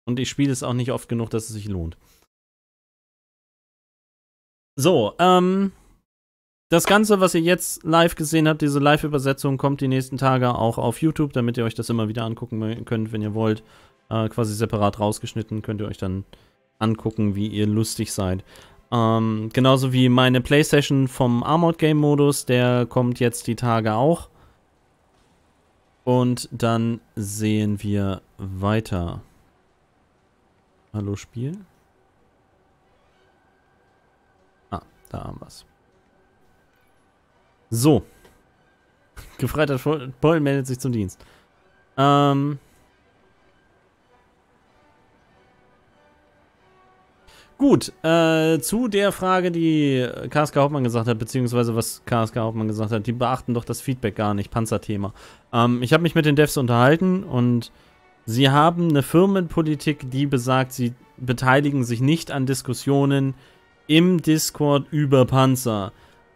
Speaker 1: Und ich spiele es auch nicht oft genug, dass es sich lohnt. So, das Ganze, was ihr jetzt live gesehen habt, diese Live-Übersetzung, kommt die nächsten Tage auch auf YouTube, damit ihr euch das immer wieder angucken könnt, wenn ihr wollt. Quasi separat rausgeschnitten, könnt ihr euch dann angucken, wie ihr lustig seid. Genauso wie meine Playsession vom Armored Game Modus, der kommt jetzt die Tage auch. Und dann sehen wir weiter. Hallo Spiel? Ah, da haben wir's. So. Gefreiter Paul meldet sich zum Dienst. Gut, zu der Frage, die KSK Hauptmann gesagt hat, beziehungsweise was KSK Hauptmann gesagt hat, die beachten doch das Feedback gar nicht, Panzerthema. Ich habe mich mit den Devs unterhalten und sie haben eine Firmenpolitik, die besagt, sie beteiligen sich nicht an Diskussionen im Discord über Panzer.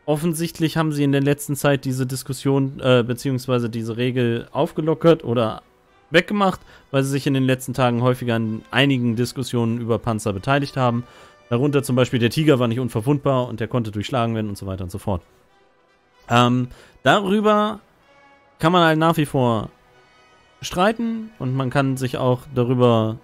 Speaker 1: Offensichtlich haben sie in der letzten Zeit diese Diskussion, beziehungsweise diese Regel aufgelockert oder weggemacht, weil sie sich in den letzten Tagen häufiger an einigen Diskussionen über Panzer beteiligt haben. Darunter zum Beispiel der Tiger war nicht unverwundbar und der konnte durchschlagen werden und so weiter und so fort. Darüber kann man halt nach wie vor streiten und man kann sich auch darüber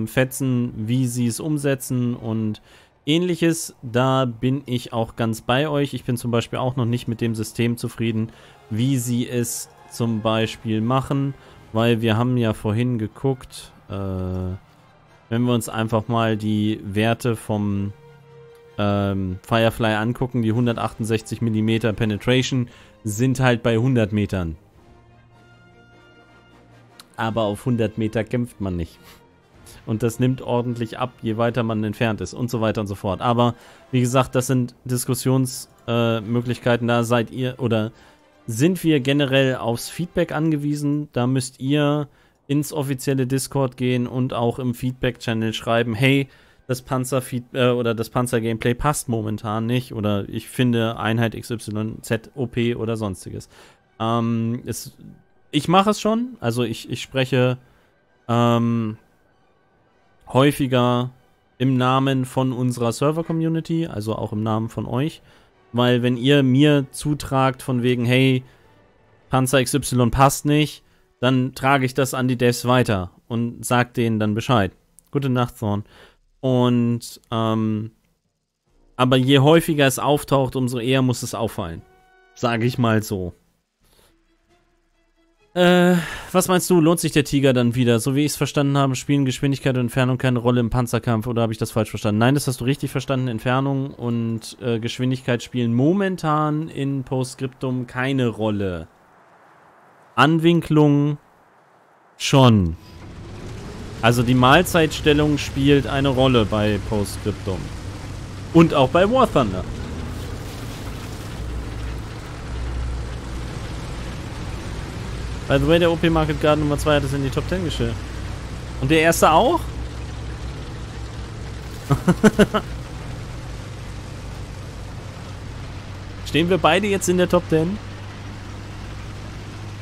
Speaker 1: fetzen, wie sie es umsetzen und Ähnliches. Da bin ich auch ganz bei euch. Ich bin zum Beispiel auch noch nicht mit dem System zufrieden, wie sie es zum Beispiel machen, weil wir haben ja vorhin geguckt, wenn wir uns einfach mal die Werte vom Firefly angucken, die 168 mm Penetration sind halt bei 100 Metern. Aber auf 100 Meter kämpft man nicht. Und das nimmt ordentlich ab, je weiter man entfernt ist und so weiter und so fort. Aber wie gesagt, das sind Diskussionsmöglichkeiten. Da seid ihr oder sind wir generell aufs Feedback angewiesen. Da müsst ihr ins offizielle Discord gehen und auch im Feedback-Channel schreiben, hey, das Panzer-Gameplay passt momentan nicht oder ich finde Einheit XYZ OP oder sonstiges. Ich mache es schon, also ich spreche häufiger im Namen von unserer Server-Community, also auch im Namen von euch, weil wenn ihr mir zutragt von wegen, hey, Panzer XY passt nicht, dann trage ich das an die Devs weiter und sag denen dann Bescheid. Gute Nacht, Thorn. Und, aber je häufiger es auftaucht, umso eher muss es auffallen. Sage ich mal so. Was meinst du, lohnt sich der Tiger dann wieder? So wie ich es verstanden habe, spielen Geschwindigkeit und Entfernung keine Rolle im Panzerkampf, oder habe ich das falsch verstanden? Nein, das hast du richtig verstanden. Entfernung und Geschwindigkeit spielen momentan in Postscriptum keine Rolle. Anwinklung schon. Also die Mahlzeitstellung spielt eine Rolle bei Postscriptum. Und auch bei War Thunder. By the way, der OP Market Guard Nummer 2 hat es in die Top 10 geschafft. Und der erste auch? Stehen wir beide jetzt in der Top 10?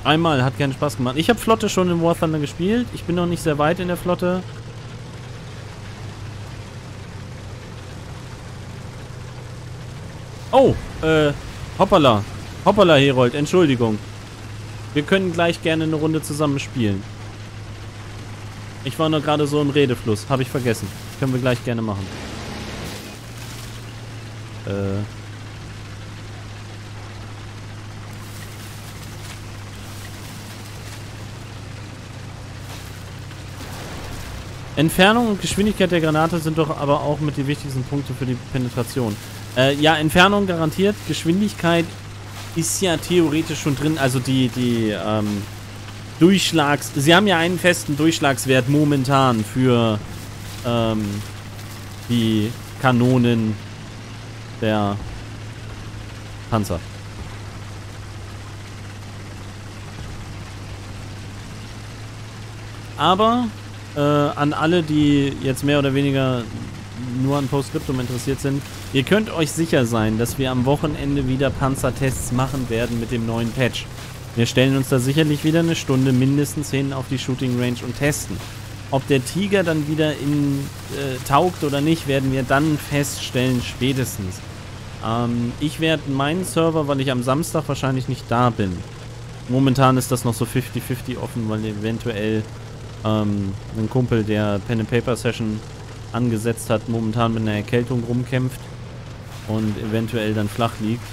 Speaker 1: Einmal, hat keinen Spaß gemacht. Ich habe Flotte schon in War Thunder gespielt. Ich bin noch nicht sehr weit in der Flotte. Oh, hoppala. Hoppala, Herold, Entschuldigung. Wir können gleich gerne eine Runde zusammen spielen. Ich war nur gerade so im Redefluss. Habe ich vergessen. Können wir gleich gerne machen. Entfernung und Geschwindigkeit der Granate sind doch aber auch mit die wichtigsten Punkte für die Penetration. Ja, Entfernung garantiert. Geschwindigkeit ist ja theoretisch schon drin. Also die Durchschlags... Sie haben ja einen festen Durchschlagswert momentan für die Kanonen der Panzer. Aber an alle, die jetzt mehr oder weniger nur an Postscriptum interessiert sind, ihr könnt euch sicher sein, dass wir am Wochenende wieder Panzertests machen werden mit dem neuen Patch. Wir stellen uns da sicherlich wieder eine Stunde mindestens hin auf die Shooting Range und testen. Ob der Tiger dann wieder taugt oder nicht, werden wir dann feststellen spätestens. Ich werde meinen Server, weil ich am Samstag wahrscheinlich nicht da bin. Momentan ist das noch so 50-50 offen, weil eventuell ein Kumpel, der Pen and Paper Session angesetzt hat, momentan mit einer Erkältung rumkämpft und eventuell dann flach liegt.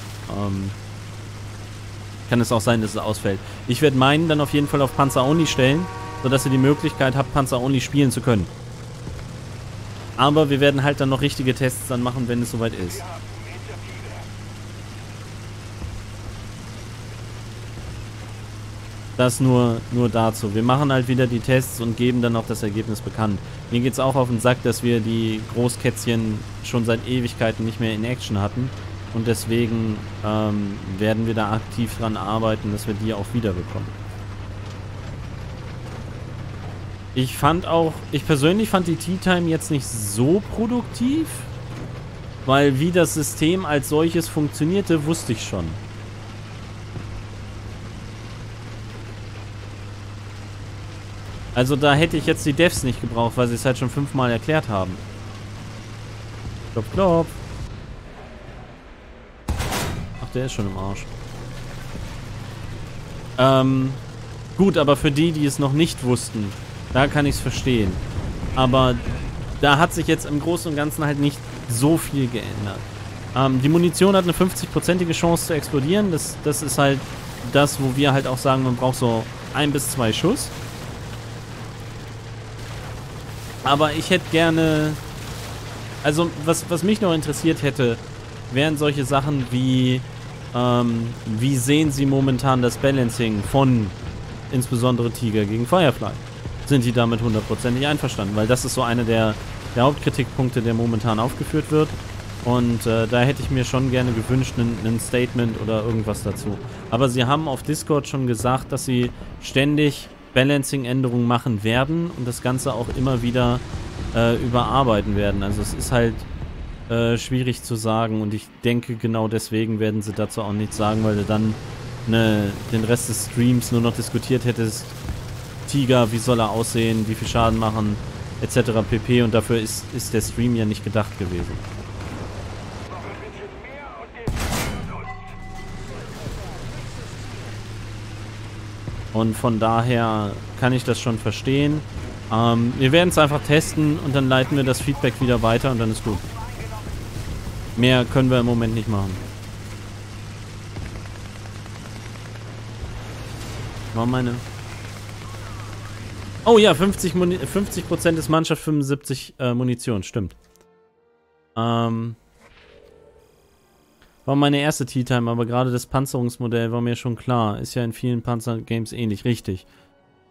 Speaker 1: Kann es auch sein, dass es ausfällt. Ich werde meinen dann auf jeden Fall auf Panzer Only stellen, sodass ihr die Möglichkeit habt, Panzer Only spielen zu können. Aber wir werden halt dann noch richtige Tests dann machen, wenn es soweit ist. Das nur dazu. Wir machen halt wieder die Tests und geben dann auch das Ergebnis bekannt. Mir geht es auch auf den Sack, dass wir die Großkätzchen schon seit Ewigkeiten nicht mehr in Action hatten. Und deswegen werden wir da aktiv dran arbeiten, dass wir die auch wiederbekommen. Ich persönlich fand die TeaTime jetzt nicht so produktiv, weil wie das System als solches funktionierte, wusste ich schon. Also da hätte ich jetzt die Devs nicht gebraucht, weil sie es halt schon 5-mal erklärt haben. Klopf, klopf. Ach, der ist schon im Arsch. Gut, aber für die, die es noch nicht wussten, da kann ich es verstehen. Aber da hat sich jetzt im Großen und Ganzen halt nicht so viel geändert. Die Munition hat eine 50%ige Chance zu explodieren. Das ist halt das, wo wir halt auch sagen, man braucht so 1 bis 2 Schuss. Aber ich hätte gerne... Also, was mich noch interessiert hätte, wären solche Sachen wie... wie sehen Sie momentan das Balancing von insbesondere Tiger gegen Firefly? Sind die damit 100%ig einverstanden? Weil das ist so einer der Hauptkritikpunkte, der momentan aufgeführt wird. Und da hätte ich mir schon gerne gewünscht, ein Statement oder irgendwas dazu. Aber sie haben auf Discord schon gesagt, dass sie ständig Balancing-Änderungen machen werden und das Ganze auch immer wieder überarbeiten werden. Also es ist halt schwierig zu sagen und ich denke, genau deswegen werden sie dazu auch nichts sagen, weil du dann den Rest des Streams nur noch diskutiert hättest. Tiger, wie soll er aussehen, wie viel Schaden machen, etc. pp. Und dafür ist der Stream ja nicht gedacht gewesen. Und von daher kann ich das schon verstehen. Wir werden es einfach testen und dann leiten wir das Feedback wieder weiter und dann ist gut. Mehr können wir im Moment nicht machen. War meine... Oh ja, 50% ist Mannschaft, 75 Munition, stimmt. War meine erste TeaTime, aber gerade das Panzerungsmodell war mir schon klar. Ist ja in vielen Panzer-Games ähnlich, richtig.